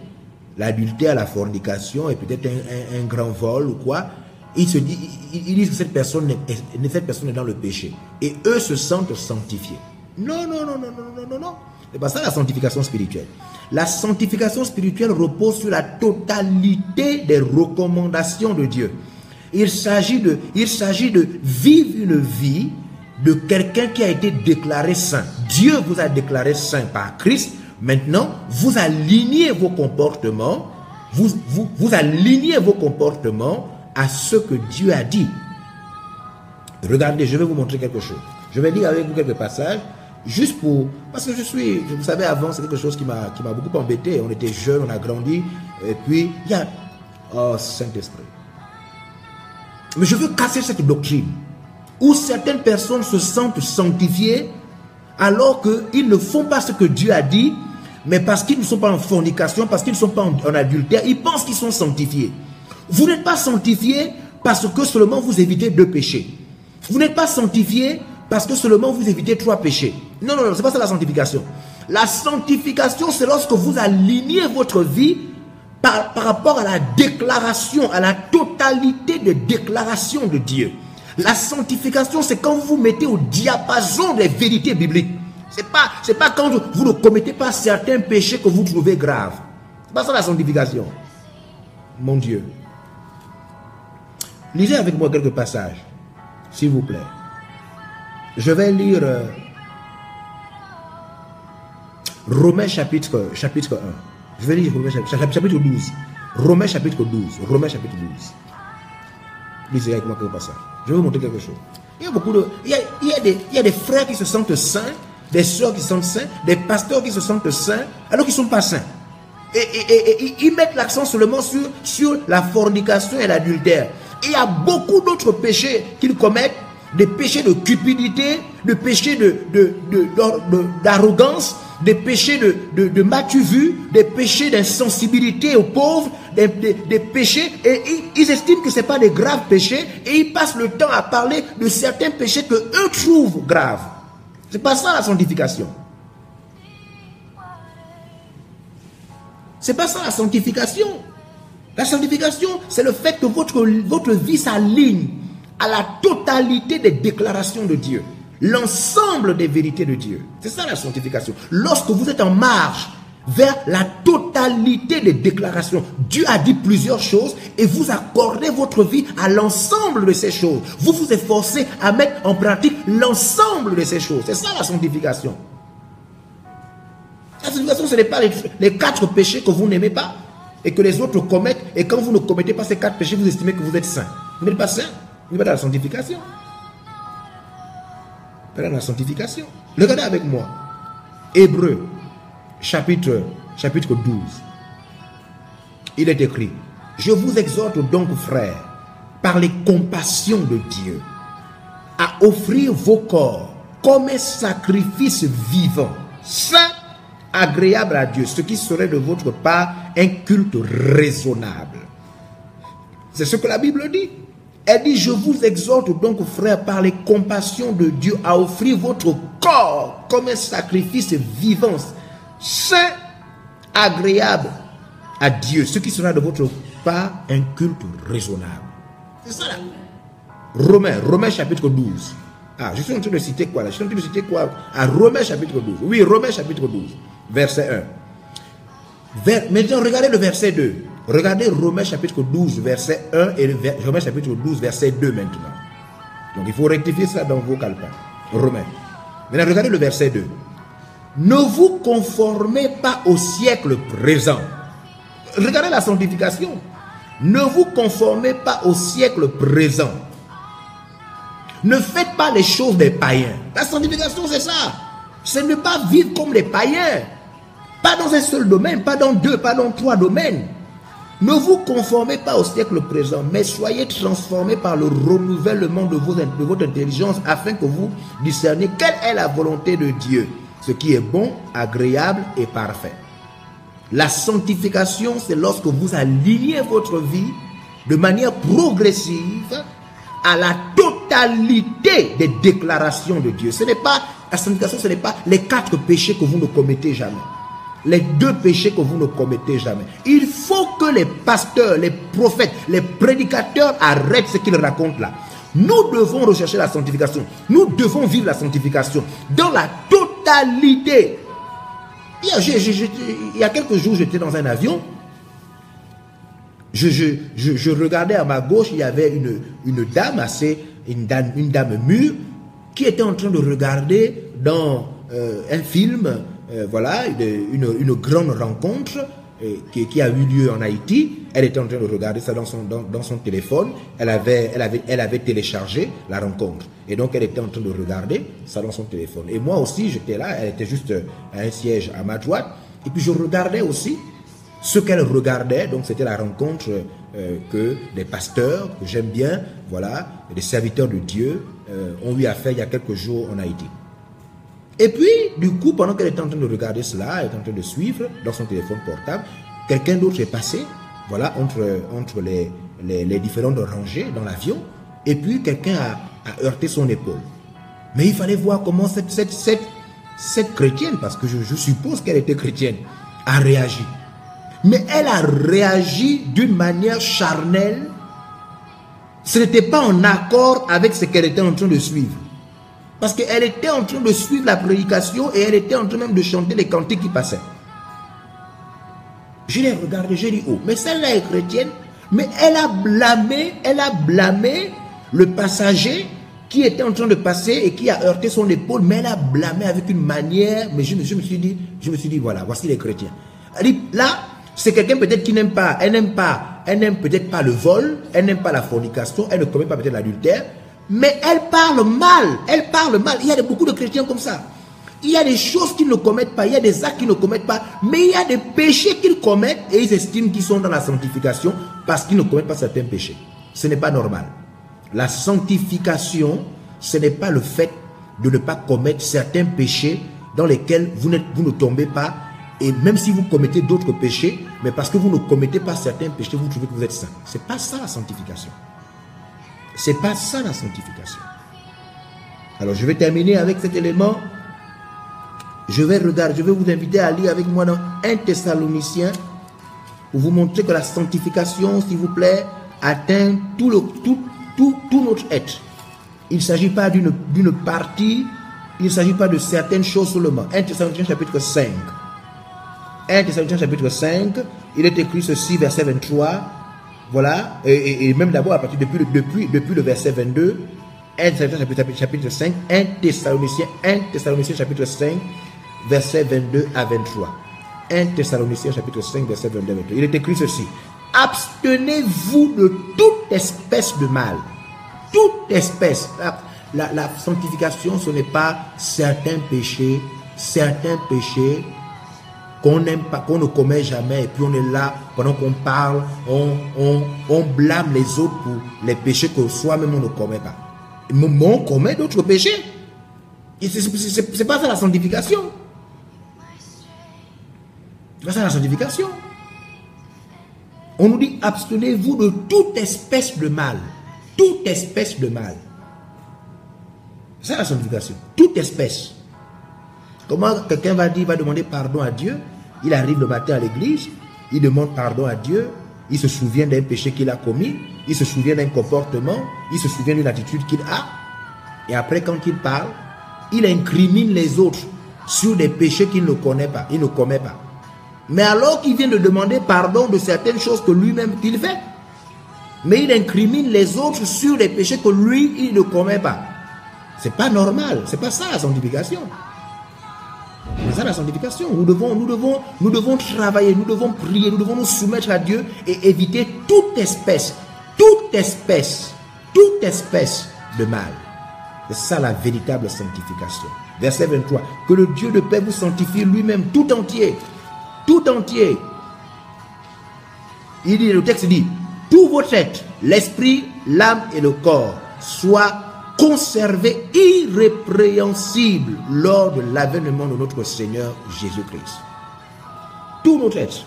l'adultère, la fornication et peut-être un grand vol ou quoi, ils disent que cette personne est dans le péché. Et eux se sentent sanctifiés. Non, non, non, non, non, non, non, non. C'est pas ça la sanctification spirituelle. La sanctification spirituelle repose sur la totalité des recommandations de Dieu. Il s'agit de vivre une vie de quelqu'un qui a été déclaré saint. Dieu vous a déclaré saint par Christ. Maintenant, vous alignez vos comportements, vous alignez vos comportements à ce que Dieu a dit. Regardez, je vais vous montrer quelque chose. Je vais lire avec vous quelques passages, juste pour... Parce que vous savez, avant, c'est quelque chose qui m'a beaucoup embêté. On était jeunes, on a grandi, et puis, il y a... Oh, Saint-Esprit. Mais je veux casser cette doctrine, où certaines personnes se sentent sanctifiées, alors qu'ils ne font pas ce que Dieu a dit, mais parce qu'ils ne sont pas en fornication, parce qu'ils ne sont pas en adultère, ils pensent qu'ils sont sanctifiés. Vous n'êtes pas sanctifié parce que seulement vous évitez 2 péchés. Vous n'êtes pas sanctifié parce que seulement vous évitez 3 péchés. Non, non, non, c'est pas ça la sanctification. La sanctification, c'est lorsque vous alignez votre vie par rapport à la déclaration, à la totalité des déclarations de Dieu. La sanctification, c'est quand vous vous mettez au diapason des vérités bibliques. C'est pas quand vous ne commettez pas certains péchés que vous trouvez graves. C'est pas ça la sanctification. Mon Dieu. Lisez avec moi quelques passages, s'il vous plaît. Je vais lire Romains chapitre 1. Je vais lire Romains chapitre 12. Romains chapitre 12. Romains chapitre 12. Lisez avec moi quelques passages. Je vais vous montrer quelque chose. Il y a des frères qui se sentent saints, des sœurs qui se sentent saints, des pasteurs qui se sentent saints, alors qu'ils ne sont pas saints. Et ils mettent l'accent seulement sur la fornication et l'adultère. Et il y a beaucoup d'autres péchés qu'ils commettent, des péchés de cupidité, des péchés d'arrogance, des péchés de m'as-tu vu, des péchés d'insensibilité aux pauvres, des péchés, et ils estiment que ce n'est pas des graves péchés, et ils passent le temps à parler de certains péchés que eux trouvent graves. C'est pas ça la sanctification. C'est pas ça la sanctification. La sanctification, c'est le fait que votre vie s'aligne à la totalité des déclarations de Dieu. L'ensemble des vérités de Dieu. C'est ça la sanctification. Lorsque vous êtes en marche vers la totalité des déclarations, Dieu a dit plusieurs choses et vous accordez votre vie à l'ensemble de ces choses. Vous vous efforcez à mettre en pratique l'ensemble de ces choses. C'est ça la sanctification. La sanctification, ce n'est pas les 4 péchés que vous n'aimez pas et que les autres commettent, et quand vous ne commettez pas ces 4 péchés, vous estimez que vous êtes saint. Vous n'êtes pas saint. Vous n'êtes pas dans la sanctification. Vous êtes dans la sanctification. Regardez avec moi. Hébreux, chapitre 12. Il est écrit: je vous exhorte donc, frères, par les compassions de Dieu, à offrir vos corps comme un sacrifice vivant, saint, agréable à Dieu, ce qui serait de votre part un culte raisonnable. C'est ce que la Bible dit. Elle dit: je vous exhorte donc, frères, par les compassions de Dieu, à offrir votre corps comme un sacrifice vivant, saint, agréable à Dieu, ce qui sera de votre part un culte raisonnable. C'est ça là. Romains chapitre 12. Ah, je suis en train de citer quoi là? Je suis en train de citer quoi? Ah, Romains chapitre 12. Oui, Romains chapitre 12, verset 1. Maintenant, regardez le verset 2. Regardez Romains chapitre 12, verset 1 et Romains chapitre 12, verset 2 maintenant. Donc, il faut rectifier ça dans vos calepins. Romains. Maintenant, regardez le verset 2. ne vous conformez pas au siècle présent. Regardez la sanctification. Ne vous conformez pas au siècle présent. Ne faites pas les choses des païens. La sanctification, c'est ça. C'est ne pas vivre comme les païens. Pas dans un seul domaine, pas dans 2, pas dans 3 domaines. Ne vous conformez pas au siècle présent, mais soyez transformés par le renouvellement de votre intelligence afin que vous discerniez quelle est la volonté de Dieu, ce qui est bon, agréable et parfait. La sanctification, c'est lorsque vous alignez votre vie de manière progressive à la totalité des déclarations de Dieu. Ce n'est pas, la sanctification, ce n'est pas les 4 péchés que vous ne commettez jamais. Les 2 péchés que vous ne commettez jamais. Il faut que les pasteurs, les prophètes, les prédicateurs arrêtent ce qu'ils racontent là. Nous devons rechercher la sanctification. Nous devons vivre la sanctification dans la totalité. Il y a quelques jours, j'étais dans un avion. Je regardais à ma gauche, il y avait une dame une dame mûre qui était en train de regarder dans un film. Voilà, une grande rencontre qui a eu lieu en Haïti. Elle était en train de regarder ça dans son téléphone. Elle avait téléchargé la rencontre. Et donc, elle était en train de regarder ça dans son téléphone. Et moi aussi, j'étais là. Elle était juste à un siège à ma droite. Et puis, je regardais aussi ce qu'elle regardait. Donc, c'était la rencontre que des pasteurs, que j'aime bien, voilà, des serviteurs de Dieu, ont eu à faire il y a quelques jours en Haïti. Et puis, du coup, pendant qu'elle était en train de regarder cela, elle était en train de suivre dans son téléphone portable, quelqu'un d'autre est passé, voilà, entre les différentes rangées dans l'avion, et puis quelqu'un a heurté son épaule. Mais il fallait voir comment cette chrétienne, parce que je suppose qu'elle était chrétienne, a réagi. Mais elle a réagi d'une manière charnelle. Ce n'était pas en accord avec ce qu'elle était en train de suivre. Parce qu'elle était en train de suivre la prédication et elle était en train même de chanter les cantiques qui passaient. Je l'ai regardé, j'ai dit, oh, mais celle-là est chrétienne, mais elle a blâmé le passager qui était en train de passer et qui a heurté son épaule, mais elle a blâmé avec une manière, mais je me suis dit, voilà, voici les chrétiens. Là, c'est quelqu'un peut-être qui n'aime pas, elle n'aime peut-être pas le vol, elle n'aime pas la fornication, elle ne commet pas peut-être l'adultère, mais elle parle mal, Il y a beaucoup de chrétiens comme ça. Il y a des choses qu'ils ne commettent pas, il y a des actes qu'ils ne commettent pas, mais il y a des péchés qu'ils commettent et ils estiment qu'ils sont dans la sanctification parce qu'ils ne commettent pas certains péchés. Ce n'est pas normal. La sanctification, ce n'est pas le fait de ne pas commettre certains péchés dans lesquels vous ne tombez pas, et même si vous commettez d'autres péchés, mais parce que vous ne commettez pas certains péchés, vous trouvez que vous êtes saint. Ce n'est pas ça la sanctification. C'est pas ça la sanctification. Alors je vais terminer avec cet élément. Je vais vous inviter à lire avec moi dans 1 Thessaloniciens pour vous montrer que la sanctification, s'il vous plaît, atteint tout notre être. Il ne s'agit pas d'une partie, il ne s'agit pas de certaines choses seulement. 1 Thessaloniciens chapitre 5. 1 Thessaloniciens chapitre 5, il est écrit ceci, verset 23. Voilà, et même d'abord, à partir depuis le verset 22, 1 Thessaloniciens chapitre 5, 1 Thessaloniciens chapitre 5, verset 22 à 23. 1 Thessaloniciens chapitre 5, verset 22 à 23. Il est écrit ceci: abstenez-vous de toute espèce de mal. Toute espèce. La sanctification, ce n'est pas certains péchés qu'on n'aime pas, qu'on ne commet jamais, et puis on est là, pendant qu'on parle, on blâme les autres pour les péchés que soi-même on ne commet pas. Mais on commet d'autres péchés. C'est pas ça la sanctification. C'est pas ça la sanctification. On nous dit, abstenez-vous de toute espèce de mal. Toute espèce de mal. C'est ça la sanctification. Toute espèce. Comment quelqu'un va demander pardon à Dieu? Il arrive le matin à l'église, il demande pardon à Dieu, il se souvient d'un péché qu'il a commis, il se souvient d'un comportement, il se souvient d'une attitude qu'il a, et après quand il parle, il incrimine les autres sur des péchés qu'il ne connaît pas, il ne commet pas. Mais alors qu'il vient de demander pardon de certaines choses que lui-même il fait, mais il incrimine les autres sur des péchés que lui, il ne commet pas. C'est pas normal, c'est pas ça la sanctification. C'est ça la sanctification. Nous devons travailler, nous devons prier, nous devons nous soumettre à Dieu et éviter toute espèce de mal. C'est ça la véritable sanctification. Verset 23. Que le Dieu de paix vous sanctifie lui-même tout entier. Tout entier. Il dit, le texte dit, tout votre être, l'esprit, l'âme et le corps soient conservés irrépréhensibles lors de l'avènement de notre Seigneur Jésus-Christ. Tout notre être.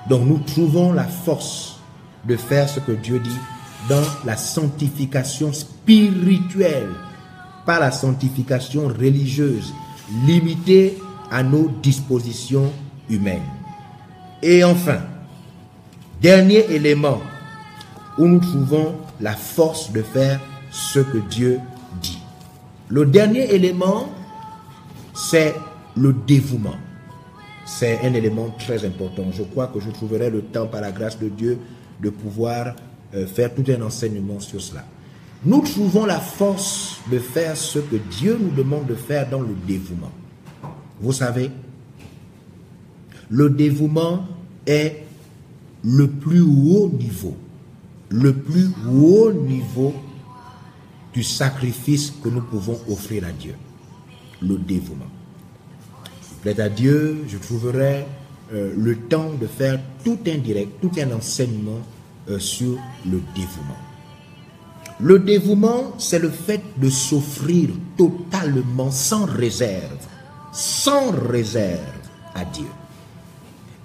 Donc nous trouvons la force de faire ce que Dieu dit dans la sanctification spirituelle, pas la sanctification religieuse, limitée à nos dispositions humaines. Et enfin, dernier élément où nous trouvons la force de faire ce que Dieu dit. Le dernier élément, c'est le dévouement. C'est un élément très important. Je crois que je trouverai le temps, par la grâce de Dieu, de pouvoir faire tout un enseignement sur cela. Nous trouvons la force de faire ce que Dieu nous demande de faire dans le dévouement. Vous savez, le dévouement est le plus haut niveau du sacrifice que nous pouvons offrir à Dieu. Le dévouement. Plaît à Dieu, je trouverai le temps de faire tout un enseignement sur le dévouement. Le dévouement, c'est le fait de s'offrir totalement, sans réserve à Dieu.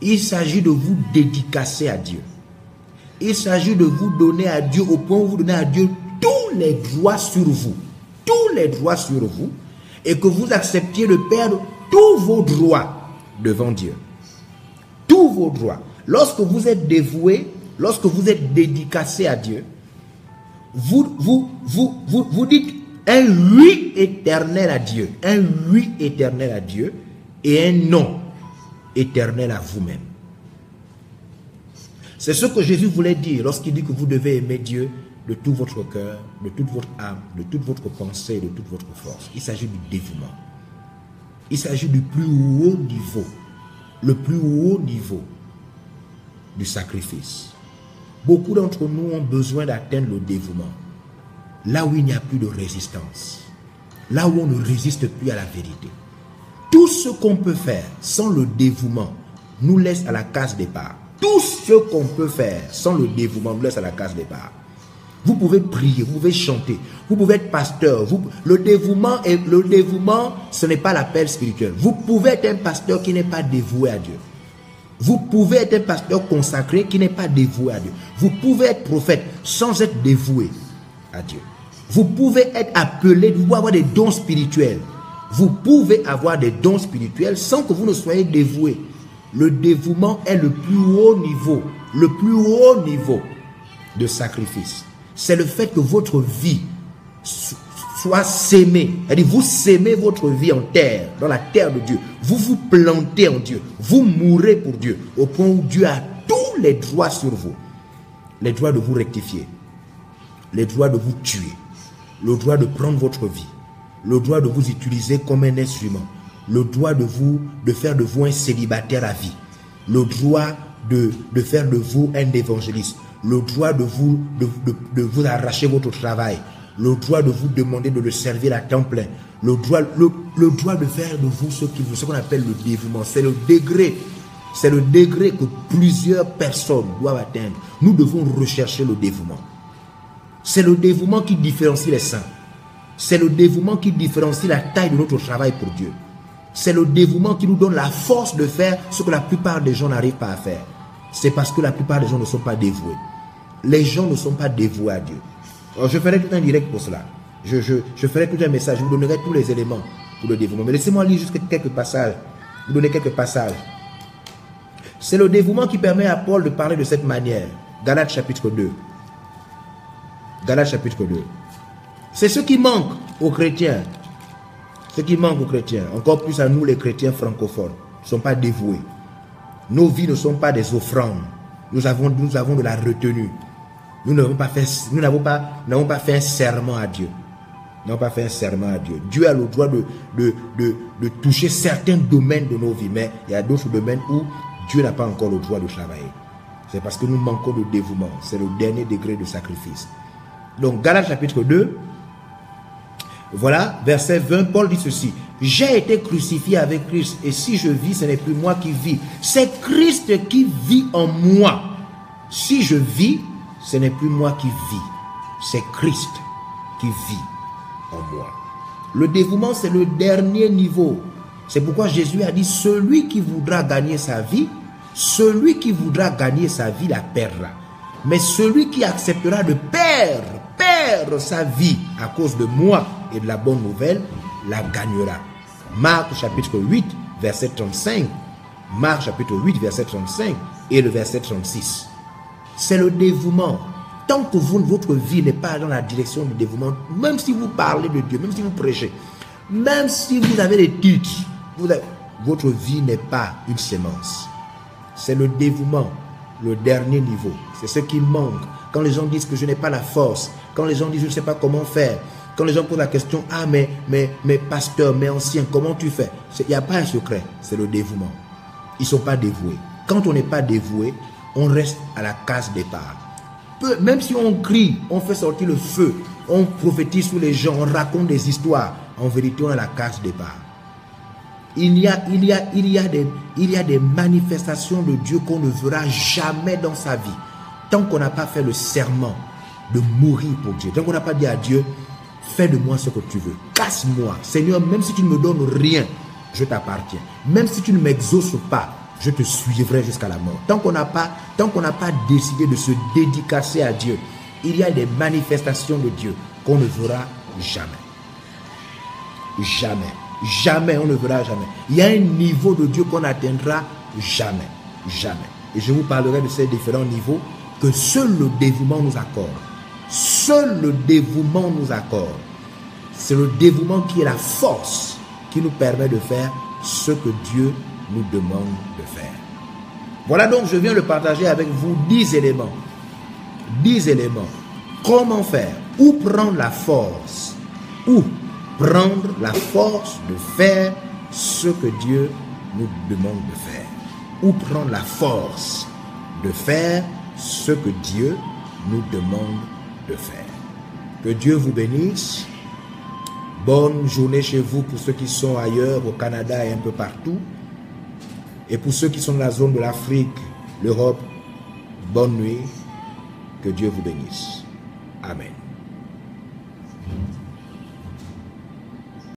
Il s'agit de vous dédicacer à Dieu. Il s'agit de vous donner à Dieu au point où vous donnez à Dieu tous les droits sur vous. Tous les droits sur vous. Et que vous acceptiez de perdre tous vos droits devant Dieu. Tous vos droits. Lorsque vous êtes dévoué, lorsque vous êtes dédicacé à Dieu, vous dites un oui éternel à Dieu. Un oui éternel à Dieu et un non éternel à vous-même. C'est ce que Jésus voulait dire lorsqu'il dit que vous devez aimer Dieu de tout votre cœur, de toute votre âme, de toute votre pensée, de toute votre force. Il s'agit du dévouement. Il s'agit du plus haut niveau, le plus haut niveau du sacrifice. Beaucoup d'entre nous ont besoin d'atteindre le dévouement, là où il n'y a plus de résistance, là où on ne résiste plus à la vérité. Tout ce qu'on peut faire sans le dévouement nous laisse à la case départ. Tout ce qu'on peut faire sans le dévouement nous laisse à la case départ. Vous pouvez prier, vous pouvez chanter, vous pouvez être pasteur. Le dévouement, ce n'est pas l'appel spirituel. Vous pouvez être un pasteur qui n'est pas dévoué à Dieu. Vous pouvez être un pasteur consacré qui n'est pas dévoué à Dieu. Vous pouvez être prophète sans être dévoué à Dieu. Vous pouvez être appelé, vous pouvez avoir des dons spirituels. Vous pouvez avoir des dons spirituels sans que vous ne soyez dévoué. Le dévouement est le plus haut niveau de sacrifice. C'est le fait que votre vie soit sémée. C'est-à-dire, vous sémez votre vie en terre, dans la terre de Dieu. Vous vous plantez en Dieu. Vous mourrez pour Dieu, au point où Dieu a tous les droits sur vous. Les droits de vous rectifier. Les droits de vous tuer. Le droit de prendre votre vie. Le droit de vous utiliser comme un instrument. Le droit de faire de vous un célibataire à vie. Le droit de faire de vous un évangéliste. Le droit de vous arracher votre travail. Le droit de vous demander de le servir à temps plein. Le droit de faire de vous ce qu'on appelle le dévouement. C'est le degré que plusieurs personnes doivent atteindre. Nous devons rechercher le dévouement. C'est le dévouement qui différencie les saints. C'est le dévouement qui différencie la taille de notre travail pour Dieu. C'est le dévouement qui nous donne la force de faire ce que la plupart des gens n'arrivent pas à faire. C'est parce que la plupart des gens ne sont pas dévoués. Les gens ne sont pas dévoués à Dieu. Alors, je ferai tout un direct pour cela. Je ferai tout un message. Je vous donnerai tous les éléments pour le dévouement. Mais laissez-moi lire juste quelques passages. Vous donner quelques passages. C'est le dévouement qui permet à Paul de parler de cette manière. Galates chapitre 2. Galates chapitre 2. C'est ce qui manque aux chrétiens. Ce qui manque aux chrétiens. Encore plus à nous les chrétiens francophones. Nous ne sommes pas dévoués. Nos vies ne sont pas des offrandes. Nous avons de la retenue. Nous n'avons pas fait un serment à Dieu. n'avons pas fait un serment à Dieu. Dieu a le droit de toucher certains domaines de nos vies, mais il y a d'autres domaines où Dieu n'a pas encore le droit de travailler. C'est parce que nous manquons de dévouement. C'est le dernier degré de sacrifice. Donc, Galates chapitre 2, voilà, verset 20, Paul dit ceci. J'ai été crucifié avec Christ, et si je vis, ce n'est plus moi qui vis. C'est Christ qui vit en moi. Si je vis, ce n'est plus moi qui vis. C'est Christ qui vit en moi. Le dévouement, c'est le dernier niveau. C'est pourquoi Jésus a dit, celui qui voudra gagner sa vie, la perdra. Mais celui qui acceptera de perdre sa vie à cause de moi et de la bonne nouvelle, la gagnera. Marc chapitre 8, verset 35. Marc chapitre 8, verset 35 et le verset 36. C'est le dévouement. Tant que votre vie n'est pas dans la direction du dévouement, même si vous parlez de Dieu, même si vous prêchez, même si vous avez des titres, votre vie n'est pas une sémence. C'est le dévouement, le dernier niveau. C'est ce qui manque. Quand les gens disent que je n'ai pas la force, quand les gens disent je ne sais pas comment faire, quand les gens posent la question, ah mais pasteur, mais ancien, comment tu fais? Il n'y a pas un secret, c'est le dévouement. Ils ne sont pas dévoués. Quand on n'est pas dévoué, on reste à la case départ. Même si on crie, on fait sortir le feu, on prophétise sur les gens, on raconte des histoires, en vérité on est à la case départ. Il y a des manifestations de Dieu qu'on ne verra jamais dans sa vie. Tant qu'on n'a pas fait le serment de mourir pour Dieu. Tant qu'on n'a pas dit à Dieu, fais de moi ce que tu veux. Casse-moi. Seigneur, même si tu ne me donnes rien, je t'appartiens. Même si tu ne m'exauces pas, je te suivrai jusqu'à la mort. Tant qu'on n'a pas décidé de se dédicacer à Dieu, il y a des manifestations de Dieu qu'on ne verra jamais. Jamais. Jamais, on ne verra jamais. Il y a un niveau de Dieu qu'on n'atteindra jamais. Jamais. Et je vous parlerai de ces différents niveaux que seul le dévouement nous accorde. Seul le dévouement nous accorde. C'est le dévouement qui est la force qui nous permet de faire ce que Dieu nous demande de faire. Voilà donc, je viens de partager avec vous 10 éléments. 10 éléments. Comment faire? Où prendre la force? Où prendre la force de faire ce que Dieu nous demande de faire. Où prendre la force de faire ce que Dieu nous demande de faire. Que Dieu vous bénisse. Bonne journée chez vous pour ceux qui sont ailleurs, au Canada et un peu partout. Et pour ceux qui sont dans la zone de l'Afrique, l'Europe, bonne nuit. Que Dieu vous bénisse. Amen.